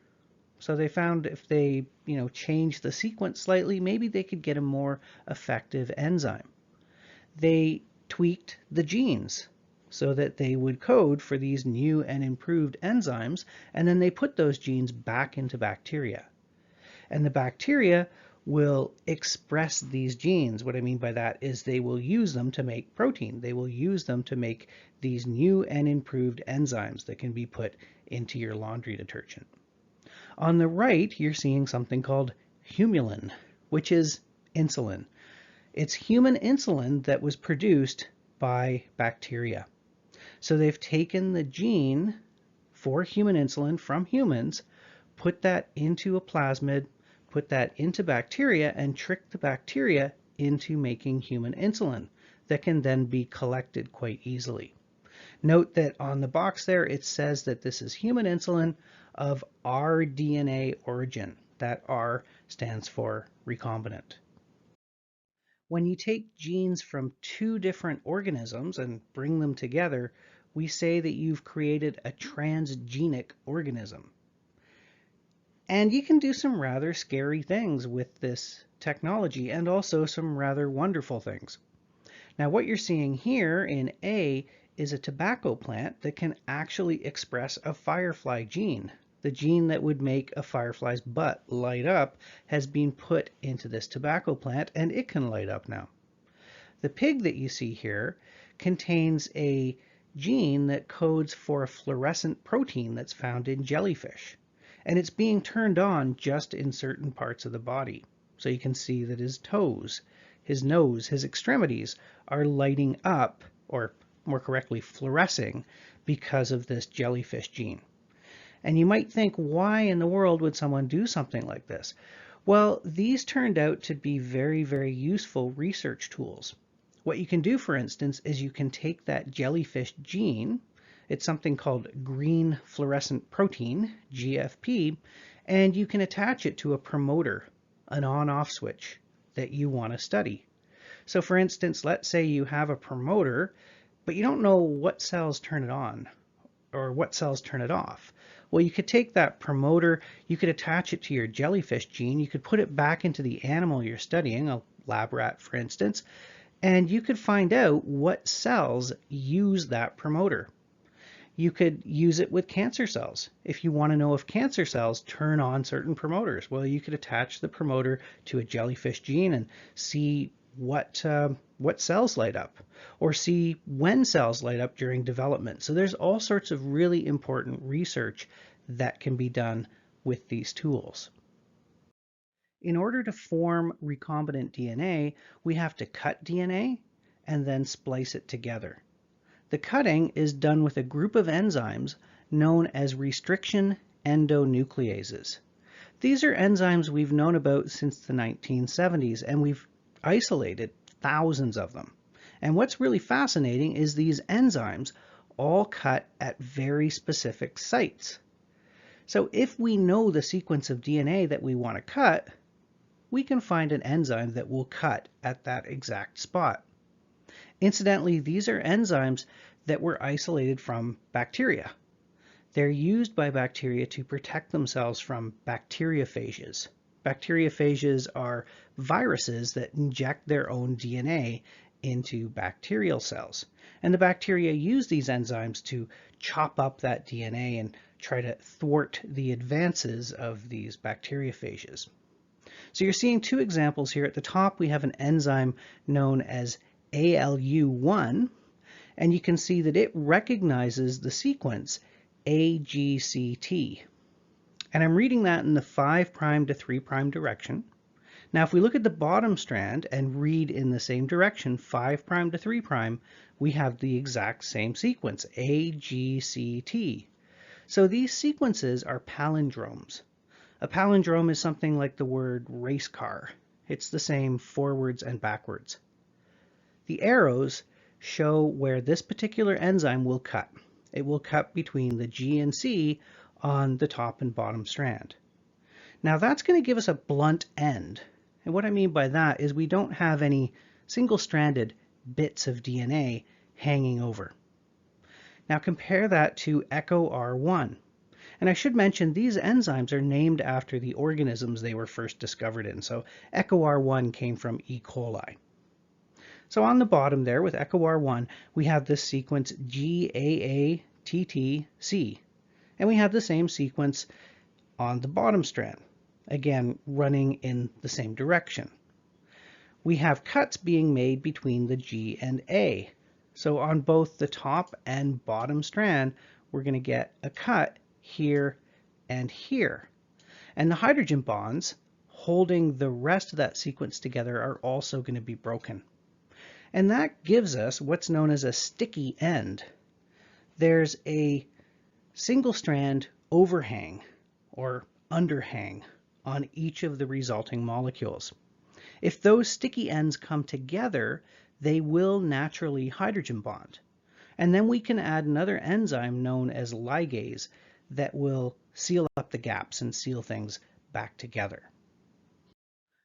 So they found if they, changed the sequence slightly, maybe they could get a more effective enzyme. They tweaked the genes so that they would code for these new and improved enzymes, and then they put those genes back into bacteria. And the bacteria will express these genes. What I mean by that is they will use them to make protein. They will use them to make these new and improved enzymes that can be put into your laundry detergent. On the right, you're seeing something called humulin, which is insulin. It's human insulin that was produced by bacteria. So they've taken the gene for human insulin from humans, put that into a plasmid, put that into bacteria, and trick the bacteria into making human insulin that can then be collected quite easily. Note that on the box there it says that this is human insulin of rDNA origin. That R stands for recombinant. When you take genes from two different organisms and bring them together, we say that you've created a transgenic organism. And you can do some rather scary things with this technology and also some rather wonderful things. Now what you're seeing here in A is a tobacco plant that can actually express a firefly gene. The gene that would make a firefly's butt light up has been put into this tobacco plant and it can light up now. The pig that you see here contains a gene that codes for a fluorescent protein that's found in jellyfish. And it's being turned on just in certain parts of the body. So you can see that his toes, his nose, his extremities are lighting up, or more correctly, fluorescing because of this jellyfish gene. And you might think, why in the world would someone do something like this? Well, these turned out to be very, very useful research tools. What you can do, for instance, is you can take that jellyfish gene, it's something called green fluorescent protein, GFP, and you can attach it to a promoter, an on-off switch that you want to study. So for instance, let's say you have a promoter, but you don't know what cells turn it on or what cells turn it off. Well, you could take that promoter, you could attach it to your jellyfish gene, you could put it back into the animal you're studying, a lab rat for instance, and you could find out what cells use that promoter. You could use it with cancer cells. If you want to know if cancer cells turn on certain promoters, well, you could attach the promoter to a jellyfish gene and see what cells light up, or see when cells light up during development. So there's all sorts of really important research that can be done with these tools. In order to form recombinant DNA, we have to cut DNA and then splice it together. The cutting is done with a group of enzymes known as restriction endonucleases. These are enzymes we've known about since the 1970s, and we've isolated thousands of them. And what's really fascinating is these enzymes all cut at very specific sites. So if we know the sequence of DNA that we want to cut, we can find an enzyme that will cut at that exact spot. Incidentally, these are enzymes that were isolated from bacteria. They're used by bacteria to protect themselves from bacteriophages. Bacteriophages are viruses that inject their own DNA into bacterial cells. And the bacteria use these enzymes to chop up that DNA and try to thwart the advances of these bacteriophages. So you're seeing two examples here. At the top, we have an enzyme known as ALU1, and you can see that it recognizes the sequence AGCT. And I'm reading that in the 5' to 3' direction. Now, if we look at the bottom strand and read in the same direction, 5' to 3', we have the exact same sequence, AGCT. So these sequences are palindromes. A palindrome is something like the word race car. It's the same forwards and backwards. The arrows show where this particular enzyme will cut. It will cut between the G and C on the top and bottom strand. Now that's going to give us a blunt end. And what I mean by that is we don't have any single-stranded bits of DNA hanging over. Now compare that to Echo R1. And I should mention these enzymes are named after the organisms they were first discovered in. So Echo R1 came from E. coli. So on the bottom there with Echo R1, we have this sequence GAATTC. And we have the same sequence on the bottom strand, again running in the same direction. We have cuts being made between the G and A. So on both the top and bottom strand, we're going to get a cut here and here. And the hydrogen bonds holding the rest of that sequence together are also going to be broken. And that gives us what's known as a sticky end. There's a single strand overhang or underhang on each of the resulting molecules. If those sticky ends come together, they will naturally hydrogen bond. And then we can add another enzyme known as ligase that will seal up the gaps and seal things back together.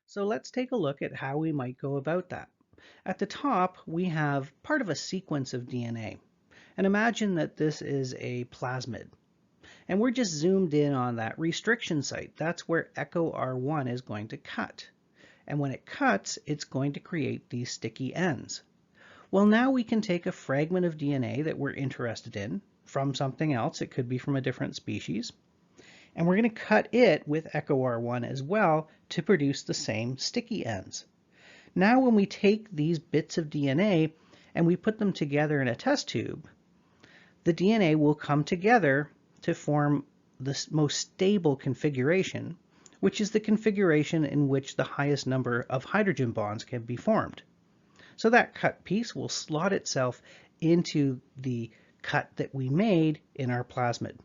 So let's take a look at how we might go about that. At the top, we have part of a sequence of DNA. And imagine that this is a plasmid. And we're just zoomed in on that restriction site. That's where Echo R1 is going to cut. And when it cuts, it's going to create these sticky ends. Well, now we can take a fragment of DNA that we're interested in from something else. It could be from a different species. And we're going to cut it with Echo R1 as well to produce the same sticky ends. Now when we take these bits of DNA and we put them together in a test tube, the DNA will come together to form the most stable configuration, which is the configuration in which the highest number of hydrogen bonds can be formed. So that cut piece will slot itself into the cut that we made in our plasmid.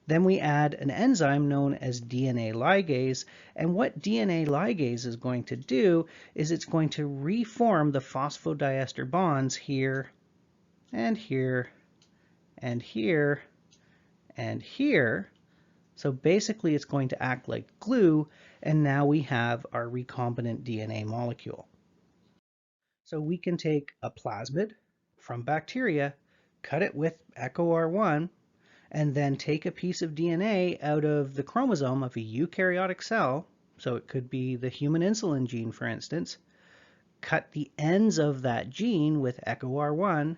Then we add an enzyme known as DNA ligase, and what DNA ligase is going to do is it's going to reform the phosphodiester bonds here and here and here and here. So basically it's going to act like glue, and now we have our recombinant DNA molecule. So we can take a plasmid from bacteria, cut it with Echo R1, and then take a piece of DNA out of the chromosome of a eukaryotic cell, so it could be the human insulin gene, for instance, cut the ends of that gene with Echo R1,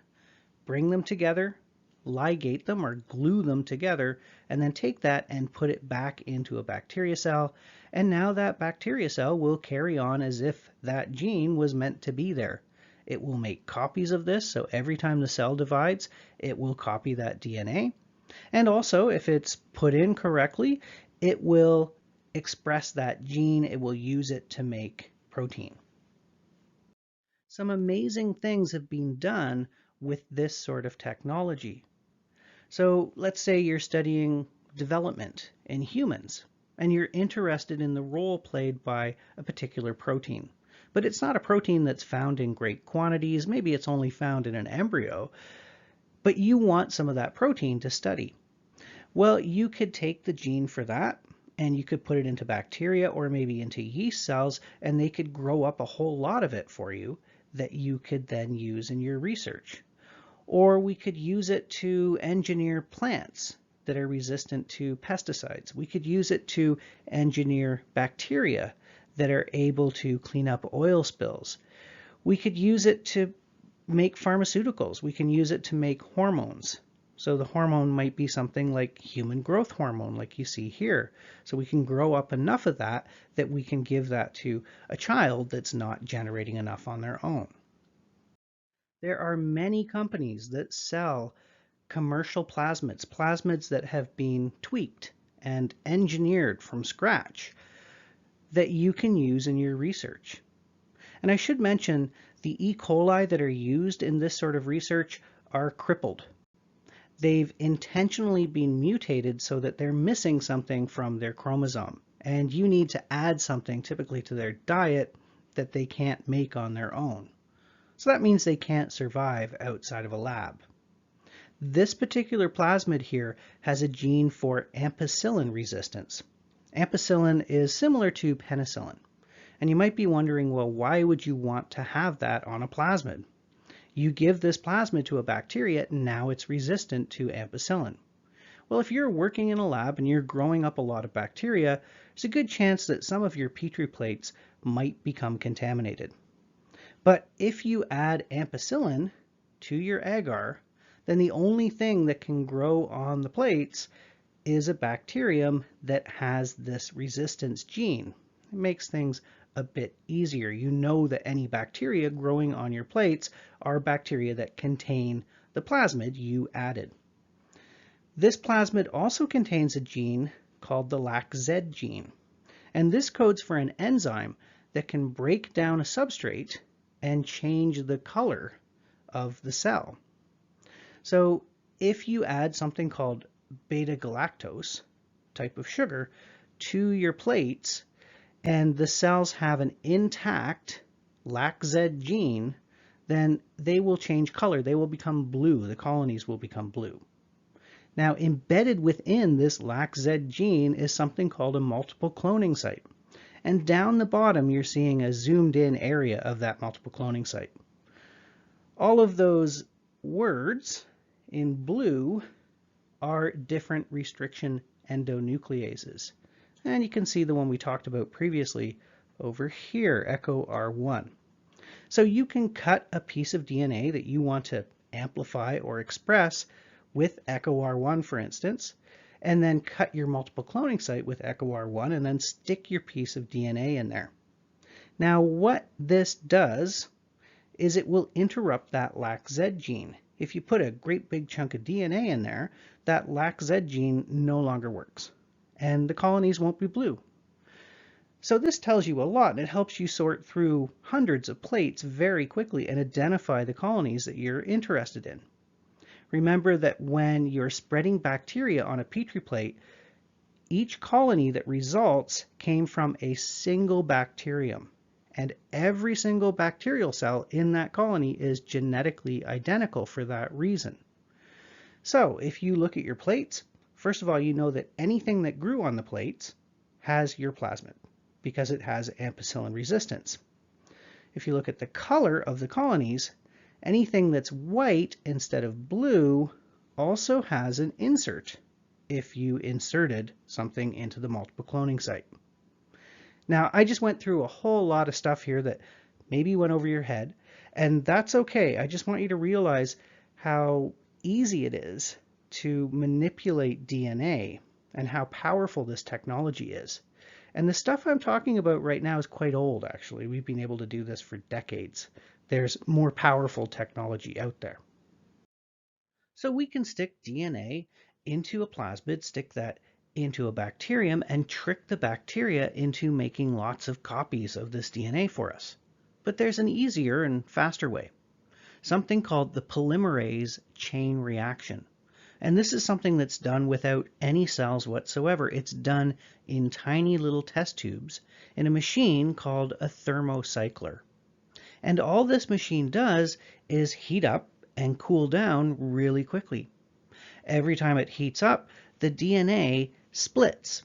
bring them together, ligate them or glue them together, and then take that and put it back into a bacteria cell. And now that bacteria cell will carry on as if that gene was meant to be there. It will make copies of this, so every time the cell divides, it will copy that DNA. And also, if it's put in correctly, it will express that gene. It will use it to make protein. Some amazing things have been done with this sort of technology. So let's say you're studying development in humans and you're interested in the role played by a particular protein. But it's not a protein that's found in great quantities. Maybe it's only found in an embryo, but you want some of that protein to study. Well, you could take the gene for that and you could put it into bacteria or maybe into yeast cells, and they could grow up a whole lot of it for you that you could then use in your research. Or we could use it to engineer plants that are resistant to pesticides. We could use it to engineer bacteria that are able to clean up oil spills. We could use it to make pharmaceuticals. We can use it to make hormones. So the hormone might be something like human growth hormone, like you see here. So we can grow up enough of that that we can give that to a child that's not generating enough on their own. There are many companies that sell commercial plasmids, plasmids that have been tweaked and engineered from scratch that you can use in your research. And I should mention the E. coli that are used in this sort of research are crippled. They've intentionally been mutated so that they're missing something from their chromosome. And you need to add something typically to their diet that they can't make on their own. So that means they can't survive outside of a lab. This particular plasmid here has a gene for ampicillin resistance. Ampicillin is similar to penicillin. And you might be wondering, well, why would you want to have that on a plasmid? You give this plasmid to a bacteria, and now it's resistant to ampicillin. Well, if you're working in a lab and you're growing up a lot of bacteria, there's a good chance that some of your Petri plates might become contaminated. But if you add ampicillin to your agar, then the only thing that can grow on the plates is a bacterium that has this resistance gene. It makes things a bit easier. You know that any bacteria growing on your plates are bacteria that contain the plasmid you added. This plasmid also contains a gene called the LAC-Z gene, and this codes for an enzyme that can break down a substrate and change the color of the cell. So if you add something called beta-galactose, type of sugar, to your plates, and the cells have an intact LAC-Z gene, then they will change color. They will become blue. The colonies will become blue. Now, embedded within this LAC-Z gene is something called a multiple cloning site. And down the bottom, you're seeing a zoomed in area of that multiple cloning site. All of those words in blue are different restriction endonucleases. And you can see the one we talked about previously over here, echo R1. So you can cut a piece of DNA that you want to amplify or express with echo R1, for instance, and then cut your multiple cloning site with echo R1 and then stick your piece of DNA in there. Now what this does is it will interrupt that LAC-Z gene. If you put a great big chunk of DNA in there, that LAC-Z gene no longer works, and the colonies won't be blue. So this tells you a lot, and it helps you sort through hundreds of plates very quickly and identify the colonies that you're interested in. Remember that when you're spreading bacteria on a Petri plate, each colony that results came from a single bacterium, and every single bacterial cell in that colony is genetically identical for that reason. So if you look at your plates, first of all, you know that anything that grew on the plates has your plasmid because it has ampicillin resistance. If you look at the color of the colonies, anything that's white instead of blue also has an insert if you inserted something into the multiple cloning site. Now, I just went through a whole lot of stuff here that maybe went over your head, and that's okay. I just want you to realize how easy it is to manipulate DNA and how powerful this technology is. And the stuff I'm talking about right now is quite old, actually. We've been able to do this for decades. There's more powerful technology out there. So we can stick DNA into a plasmid, stick that into a bacterium, and trick the bacteria into making lots of copies of this DNA for us. But there's an easier and faster way, something called the polymerase chain reaction. And this is something that's done without any cells whatsoever. It's done in tiny little test tubes in a machine called a thermocycler. And all this machine does is heat up and cool down really quickly. Every time it heats up, the DNA splits.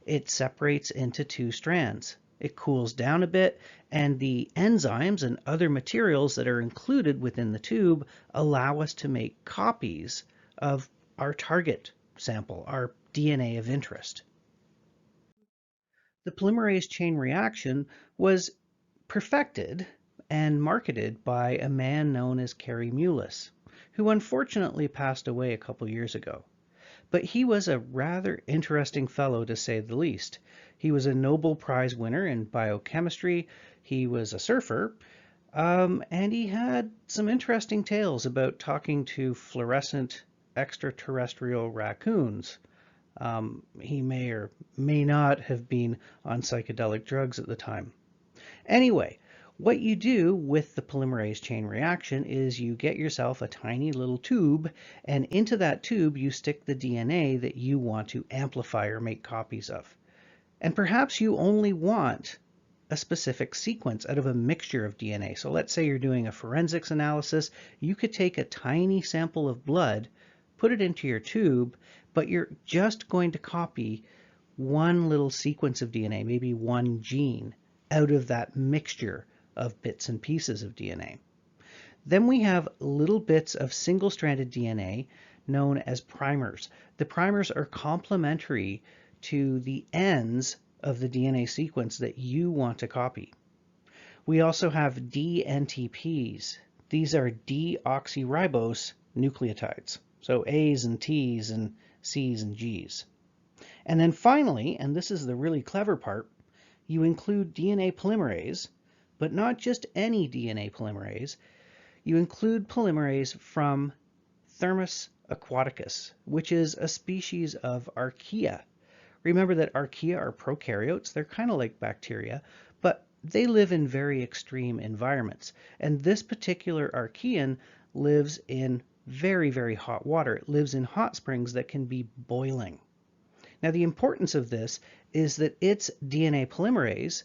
It separates into two strands. It cools down a bit, and the enzymes and other materials that are included within the tube allow us to make copies of our target sample, our DNA of interest. The polymerase chain reaction was perfected and marketed by a man known as Carey Mullis, who unfortunately passed away a couple years ago. But he was a rather interesting fellow, to say the least. He was a Nobel Prize winner in biochemistry, he was a surfer, and he had some interesting tales about talking to fluorescent extraterrestrial raccoons. He may or may not have been on psychedelic drugs at the time. Anyway, what you do with the polymerase chain reaction is you get yourself a tiny little tube, and into that tube you stick the DNA that you want to amplify or make copies of. And perhaps you only want a specific sequence out of a mixture of DNA. So let's say you're doing a forensics analysis. You could take a tiny sample of blood, put it into your tube, but you're just going to copy one little sequence of DNA, maybe one gene, out of that mixture of bits and pieces of DNA. Then we have little bits of single-stranded DNA known as primers. The primers are complementary to the ends of the DNA sequence that you want to copy. We also have dNTPs. These are deoxyribose nucleotides, so A's and T's and C's and G's. And then finally, and this is the really clever part, you include DNA polymerase, but not just any DNA polymerase. You include polymerase from Thermus aquaticus, which is a species of archaea. Remember that archaea are prokaryotes. They're kind of like bacteria, but they live in very extreme environments. And this particular archaean lives in very, very hot water. It lives in hot springs that can be boiling. Now, the importance of this is that its DNA polymerase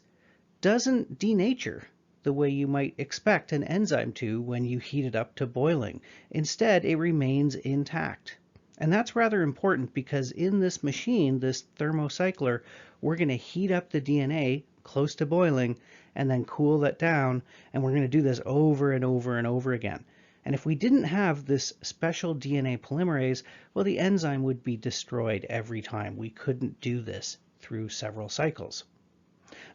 doesn't denature the way you might expect an enzyme to when you heat it up to boiling. Instead, it remains intact. And that's rather important because in this machine, this thermocycler, we're going to heat up the DNA close to boiling and then cool that down, and we're going to do this over and over and over again. And if we didn't have this special DNA polymerase, well, the enzyme would be destroyed every time. We couldn't do this through several cycles.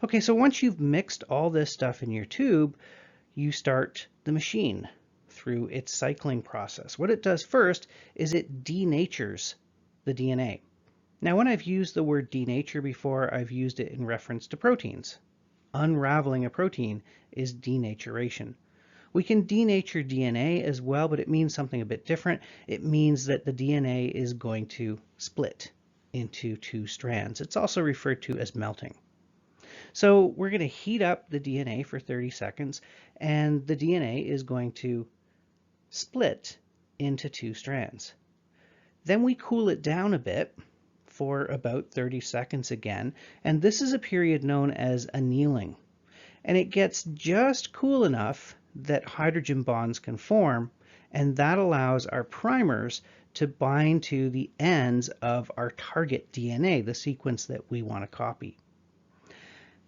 Okay, so once you've mixed all this stuff in your tube, you start the machine through its cycling process. What it does first is it denatures the DNA. Now, when I've used the word denature before, I've used it in reference to proteins. Unraveling a protein is denaturation. We can denature DNA as well, but it means something a bit different. It means that the DNA is going to split into two strands. It's also referred to as melting. So we're going to heat up the DNA for 30 seconds, and the DNA is going to split into two strands. Then we cool it down a bit for about 30 seconds again, and this is a period known as annealing. And it gets just cool enough that hydrogen bonds can form, and that allows our primers to bind to the ends of our target DNA, the sequence that we want to copy.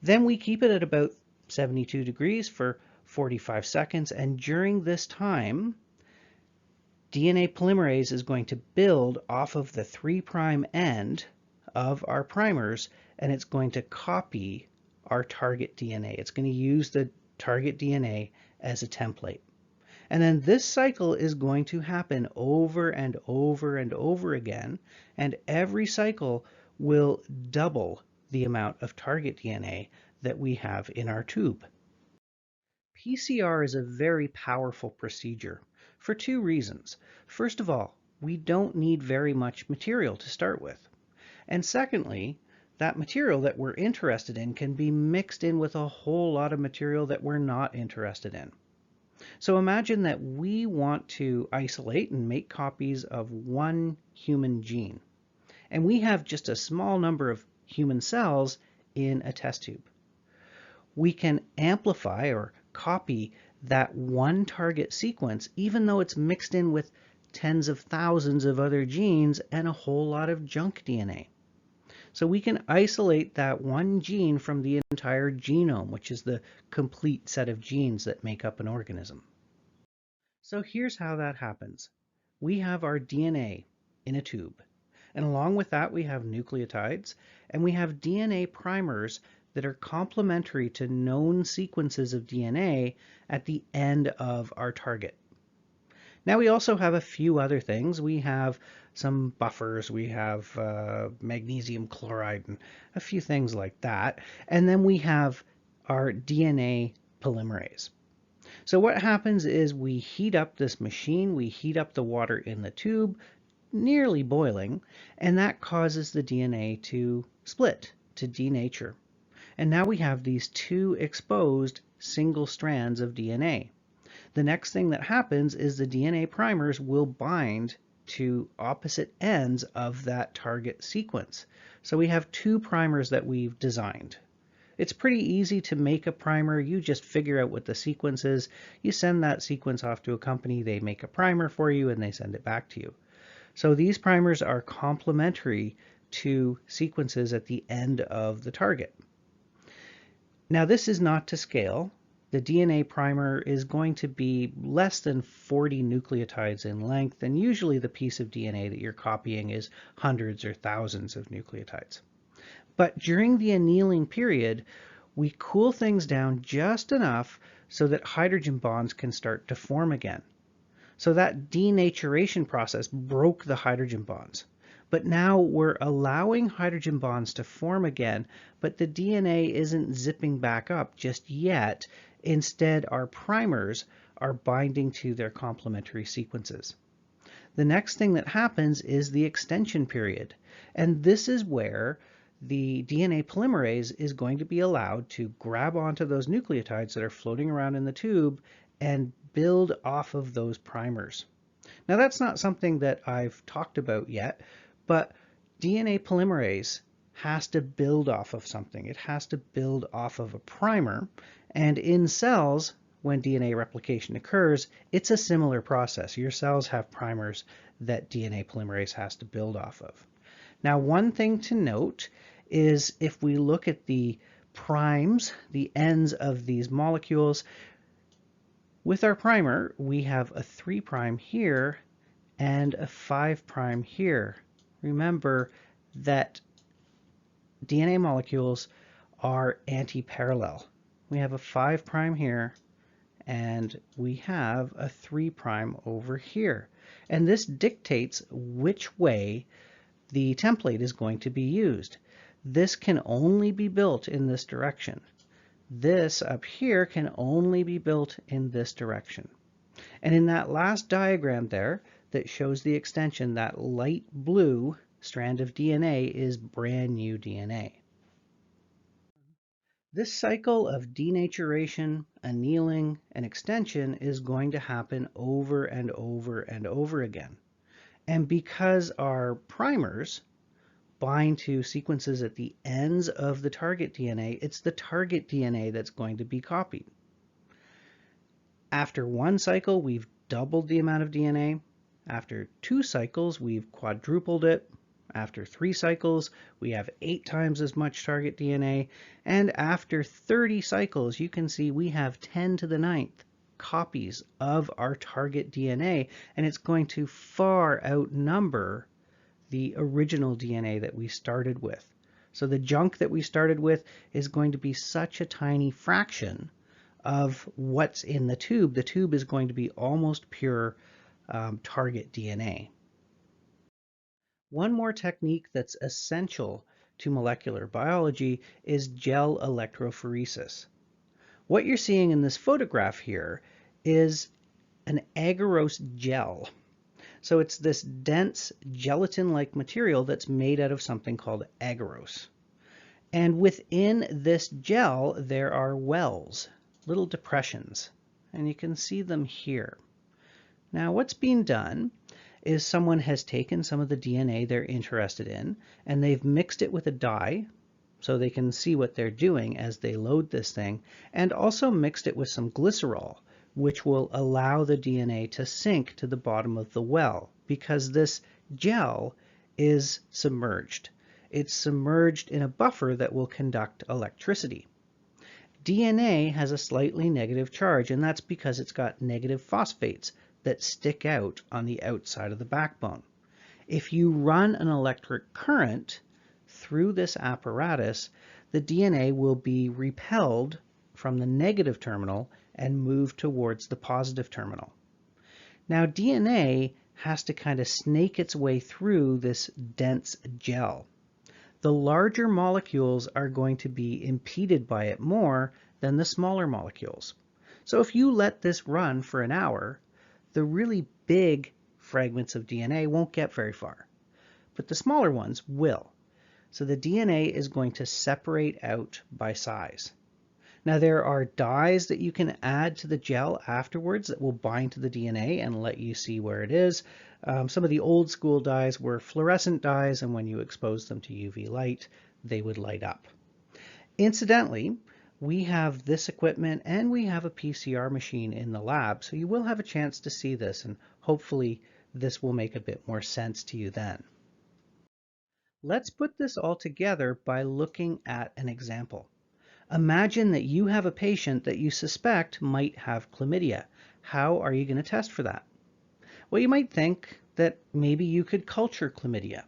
Then we keep it at about 72 degrees for 45 seconds, and during this time, DNA polymerase is going to build off of the 3' end of our primers, and it's going to copy our target DNA. It's going to use the target DNA as a template. And then this cycle is going to happen over and over and over again, and every cycle will double the amount of target DNA that we have in our tube. PCR is a very powerful procedure for two reasons. First of all, we don't need very much material to start with. And secondly, that material that we're interested in can be mixed in with a whole lot of material that we're not interested in. So imagine that we want to isolate and make copies of one human gene, and we have just a small number of human cells in a test tube. We can amplify or copy that one target sequence, even though it's mixed in with tens of thousands of other genes and a whole lot of junk DNA. So we can isolate that one gene from the entire genome, which is the complete set of genes that make up an organism. So here's how that happens. We have our DNA in a tube, and along with that we have nucleotides, and we have DNA primers that are complementary to known sequences of DNA at the end of our target. Now we also have a few other things. We have some buffers, we have magnesium chloride and a few things like that. And then we have our DNA polymerase. So what happens is we heat up this machine, we heat up the water in the tube, nearly boiling, and that causes the DNA to split, to denature. And now we have these two exposed single strands of DNA. The next thing that happens is the DNA primers will bind to opposite ends of that target sequence. So we have two primers that we've designed. It's pretty easy to make a primer. You just figure out what the sequence is. You send that sequence off to a company, they make a primer for you, and they send it back to you. So these primers are complementary to sequences at the end of the target. Now this is not to scale. The DNA primer is going to be less than 40 nucleotides in length, and usually the piece of DNA that you're copying is hundreds or thousands of nucleotides. But during the annealing period, we cool things down just enough so that hydrogen bonds can start to form again. So that denaturation process broke the hydrogen bonds. But now we're allowing hydrogen bonds to form again, but the DNA isn't zipping back up just yet. Instead, our primers are binding to their complementary sequences. The next thing that happens is the extension period, and this is where the DNA polymerase is going to be allowed to grab onto those nucleotides that are floating around in the tube and build off of those primers. Now that's not something that I've talked about yet, but DNA polymerase has to build off of something. It has to build off of a primer, and in cells, when DNA replication occurs, it's a similar process. Your cells have primers that DNA polymerase has to build off of. Now, one thing to note is if we look at the primes, the ends of these molecules, with our primer, we have a 3' here and a 5' here. Remember that DNA molecules are anti-parallel. We have a 5' here and we have a 3' over here. And this dictates which way the template is going to be used. This can only be built in this direction. This up here can only be built in this direction. And in that last diagram there that shows the extension, that light blue strand of DNA is brand new DNA. This cycle of denaturation, annealing, and extension is going to happen over and over and over again. And because our primers bind to sequences at the ends of the target DNA, it's the target DNA that's going to be copied. After one cycle, we've doubled the amount of DNA. After 2 cycles, we've quadrupled it. After 3 cycles, we have 8 times as much target DNA. And after 30 cycles, you can see we have 10 to the 9th copies of our target DNA, and it's going to far outnumber the original DNA that we started with. So the junk that we started with is going to be such a tiny fraction of what's in the tube. The tube is going to be almost pure target DNA. One more technique that's essential to molecular biology is gel electrophoresis. What you're seeing in this photograph here is an agarose gel. So it's this dense gelatin-like material that's made out of something called agarose. And within this gel, there are wells, little depressions, and you can see them here. Now, what's being done is someone has taken some of the DNA they're interested in, and they've mixed it with a dye, so they can see what they're doing as they load this thing, and also mixed it with some glycerol, which will allow the DNA to sink to the bottom of the well, because this gel is submerged. It's submerged in a buffer that will conduct electricity. DNA has a slightly negative charge, and that's because it's got negative phosphates that stick out on the outside of the backbone. If you run an electric current through this apparatus, the DNA will be repelled from the negative terminal and move towards the positive terminal. Now, DNA has to kind of snake its way through this dense gel. The larger molecules are going to be impeded by it more than the smaller molecules. So if you let this run for an hour, the really big fragments of DNA won't get very far, but the smaller ones will. So the DNA is going to separate out by size. Now there are dyes that you can add to the gel afterwards that will bind to the DNA and let you see where it is. Some of the old school dyes were fluorescent dyes, and when you expose them to UV light, they would light up. Incidentally, we have this equipment and we have a PCR machine in the lab, so you will have a chance to see this, and hopefully this will make a bit more sense to you then. Let's put this all together by looking at an example. Imagine that you have a patient that you suspect might have chlamydia. How are you going to test for that? Well, you might think that maybe you could culture chlamydia.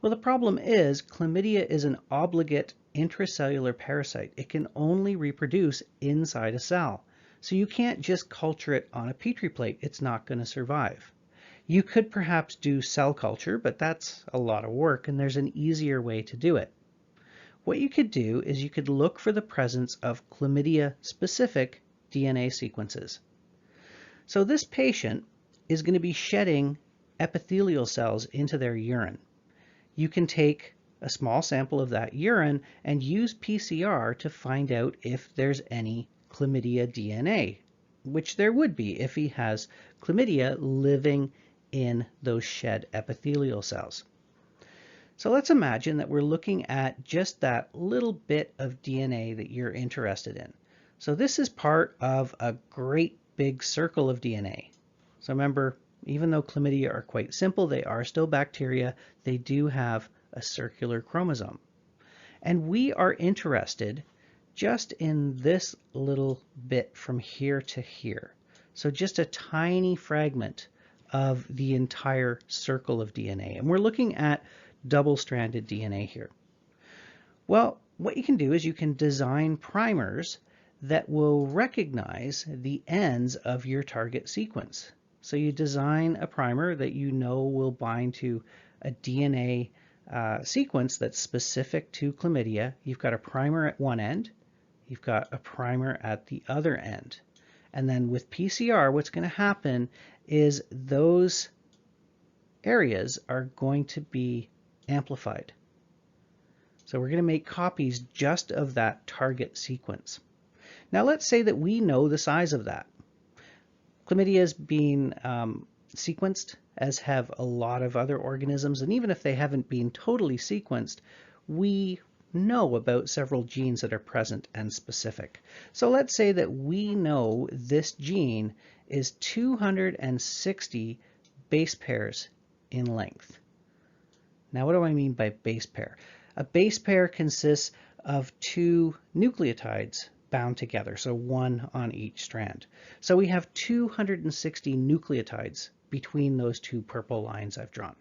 Well, the problem is chlamydia is an obligate intracellular parasite. It can only reproduce inside a cell. So you can't just culture it on a petri plate. It's not going to survive. You could perhaps do cell culture, but that's a lot of work, and there's an easier way to do it. What you could do is you could look for the presence of chlamydia-specific DNA sequences. So this patient is going to be shedding epithelial cells into their urine. You can take a small sample of that urine and use PCR to find out if there's any chlamydia DNA, which there would be if he has chlamydia living in those shed epithelial cells. So let's imagine that we're looking at just that little bit of DNA that you're interested in. So this is part of a great big circle of DNA. So remember, even though chlamydia are quite simple, they are still bacteria. They do have a circular chromosome. And we are interested just in this little bit from here to here. So just a tiny fragment of the entire circle of DNA. And we're looking at double-stranded DNA here. Well, what you can do is you can design primers that will recognize the ends of your target sequence. So you design a primer that you know will bind to a DNA sequence that's specific to chlamydia. You've got a primer at one end, you've got a primer at the other end. And then with PCR, what's going to happen is those areas are going to be amplified. So we're going to make copies just of that target sequence. Now let's say that we know the size of that. Chlamydia is being sequenced, as have a lot of other organisms, and even if they haven't been totally sequenced, we know about several genes that are present and specific. So let's say that we know this gene is 260 base pairs in length. Now, what do I mean by base pair? A base pair consists of two nucleotides bound together, so one on each strand. So we have 260 nucleotides between those two purple lines I've drawn.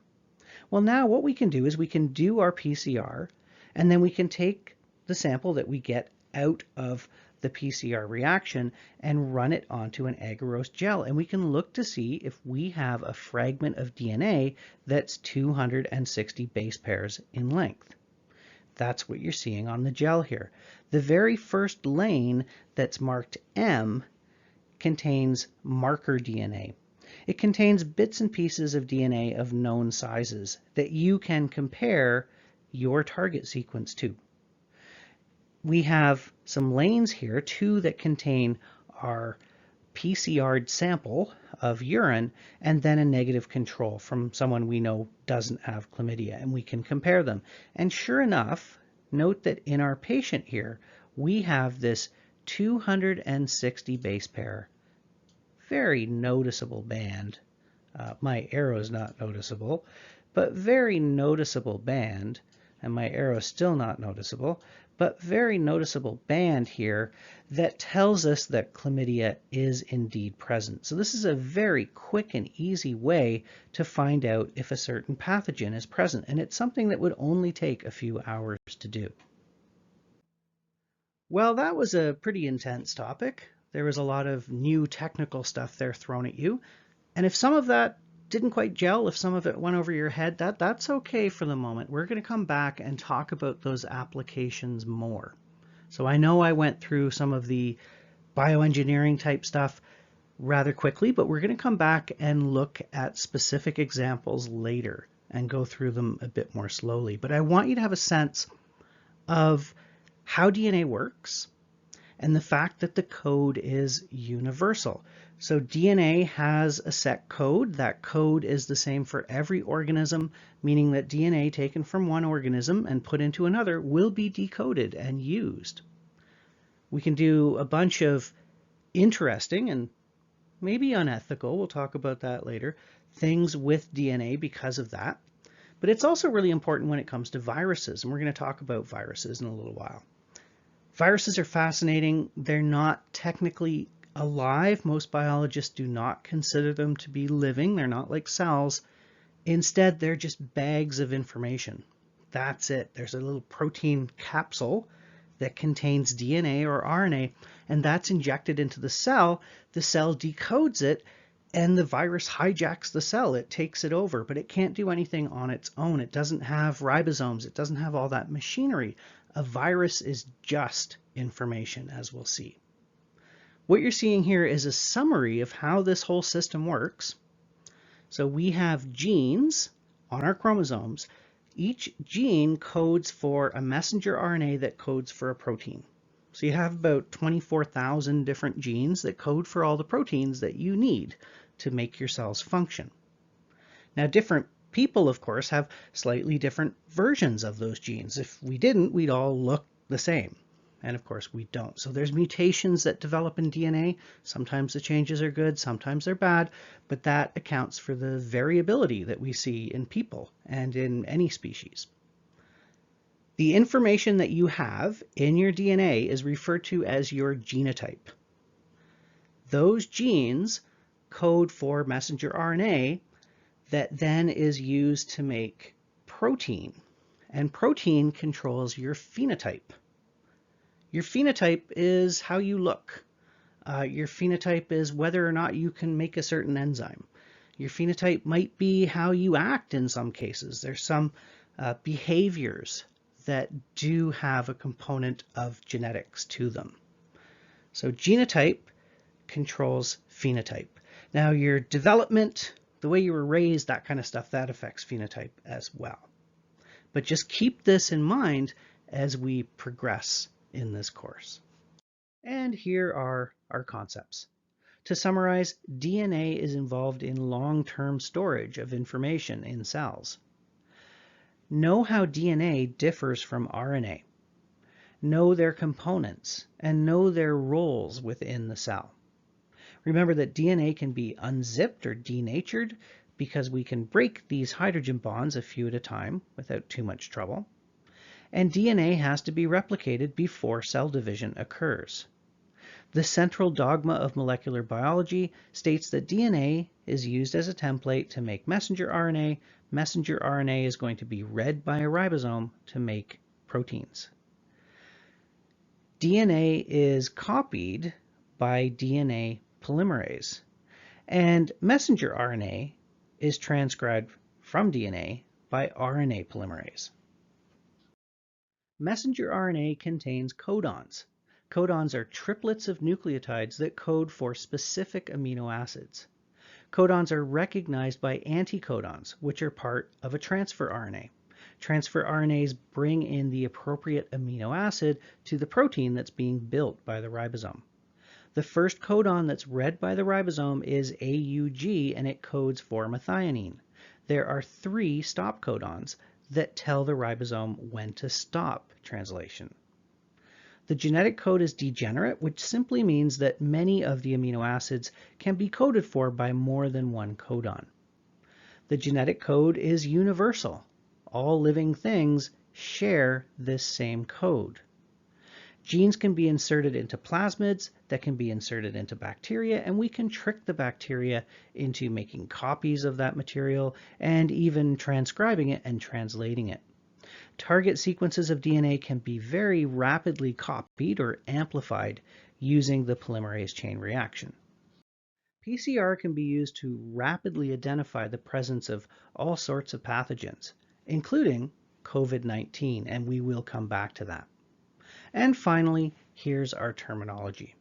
Well, now what we can do is we can do our PCR, and then we can take the sample that we get out of the PCR reaction and run it onto an agarose gel, and we can look to see if we have a fragment of DNA that's 260 base pairs in length. That's what you're seeing on the gel here. The very first lane that's marked M contains marker DNA. It contains bits and pieces of DNA of known sizes that you can compare your target sequence to. We have some lanes here, two that contain our PCR sample of urine and then a negative control from someone we know doesn't have chlamydia, and we can compare them. And sure enough, note that in our patient here, we have this 260 base pair, very noticeable band. My arrow is not noticeable, but very noticeable band, and my arrow is still not noticeable, but very noticeable band here that tells us that chlamydia is indeed present. So this is a very quick and easy way to find out if a certain pathogen is present, and it's something that would only take a few hours to do. Well, that was a pretty intense topic. There was a lot of new technical stuff there thrown at you, and if some of that didn't quite gel, if some of it went over your head, that's okay for the moment. We're going to come back and talk about those applications more. So I know I went through some of the bioengineering type stuff rather quickly, but we're going to come back and look at specific examples later and go through them a bit more slowly. But I want you to have a sense of how DNA works and the fact that the code is universal. So DNA has a set code. That code is the same for every organism, meaning that DNA taken from one organism and put into another will be decoded and used. We can do a bunch of interesting and maybe unethical, we'll talk about that later, things with DNA because of that. But it's also really important when it comes to viruses, and we're going to talk about viruses in a little while. Viruses are fascinating. They're not technically alive. Most biologists do not consider them to be living. They're not like cells. Instead, they're just bags of information. That's it. There's a little protein capsule that contains DNA or RNA, and that's injected into the cell. The cell decodes it, and the virus hijacks the cell. It takes it over, but it can't do anything on its own. It doesn't have ribosomes. It doesn't have all that machinery. A virus is just information, as we'll see. What you're seeing here is a summary of how this whole system works. So we have genes on our chromosomes. Each gene codes for a messenger RNA that codes for a protein. So you have about 24,000 different genes that code for all the proteins that you need to make your cells function. Now, different people, of course, have slightly different versions of those genes. If we didn't, we'd all look the same. And of course, we don't. So there's mutations that develop in DNA. Sometimes the changes are good, sometimes they're bad, but that accounts for the variability that we see in people and in any species. The information that you have in your DNA is referred to as your genotype. Those genes code for messenger RNA that then is used to make protein, and protein controls your phenotype. Your phenotype is how you look. Your phenotype is whether or not you can make a certain enzyme. Your phenotype might be how you act in some cases. There's some behaviors that do have a component of genetics to them. So genotype controls phenotype. Now your development, the way you were raised, that kind of stuff, that affects phenotype as well. But just keep this in mind as we progress in this course. And here are our concepts. To summarize, DNA is involved in long-term storage of information in cells. Know how DNA differs from RNA. Know their components and know their roles within the cell. Remember that DNA can be unzipped or denatured because we can break these hydrogen bonds a few at a time without too much trouble. And DNA has to be replicated before cell division occurs. The central dogma of molecular biology states that DNA is used as a template to make messenger RNA. Messenger RNA is going to be read by a ribosome to make proteins. DNA is copied by DNA polymerase, and messenger RNA is transcribed from DNA by RNA polymerase. Messenger RNA contains codons. Codons are triplets of nucleotides that code for specific amino acids. Codons are recognized by anticodons, which are part of a transfer RNA. Transfer RNAs bring in the appropriate amino acid to the protein that's being built by the ribosome. The first codon that's read by the ribosome is AUG, and it codes for methionine. There are 3 stop codons that tell the ribosome when to stop translation. The genetic code is degenerate, which simply means that many of the amino acids can be coded for by more than one codon. The genetic code is universal. All living things share this same code. Genes can be inserted into plasmids, that can be inserted into bacteria, and we can trick the bacteria into making copies of that material and even transcribing it and translating it. Target sequences of DNA can be very rapidly copied or amplified using the polymerase chain reaction. PCR can be used to rapidly identify the presence of all sorts of pathogens, including COVID-19, and we will come back to that. And finally, here's our terminology.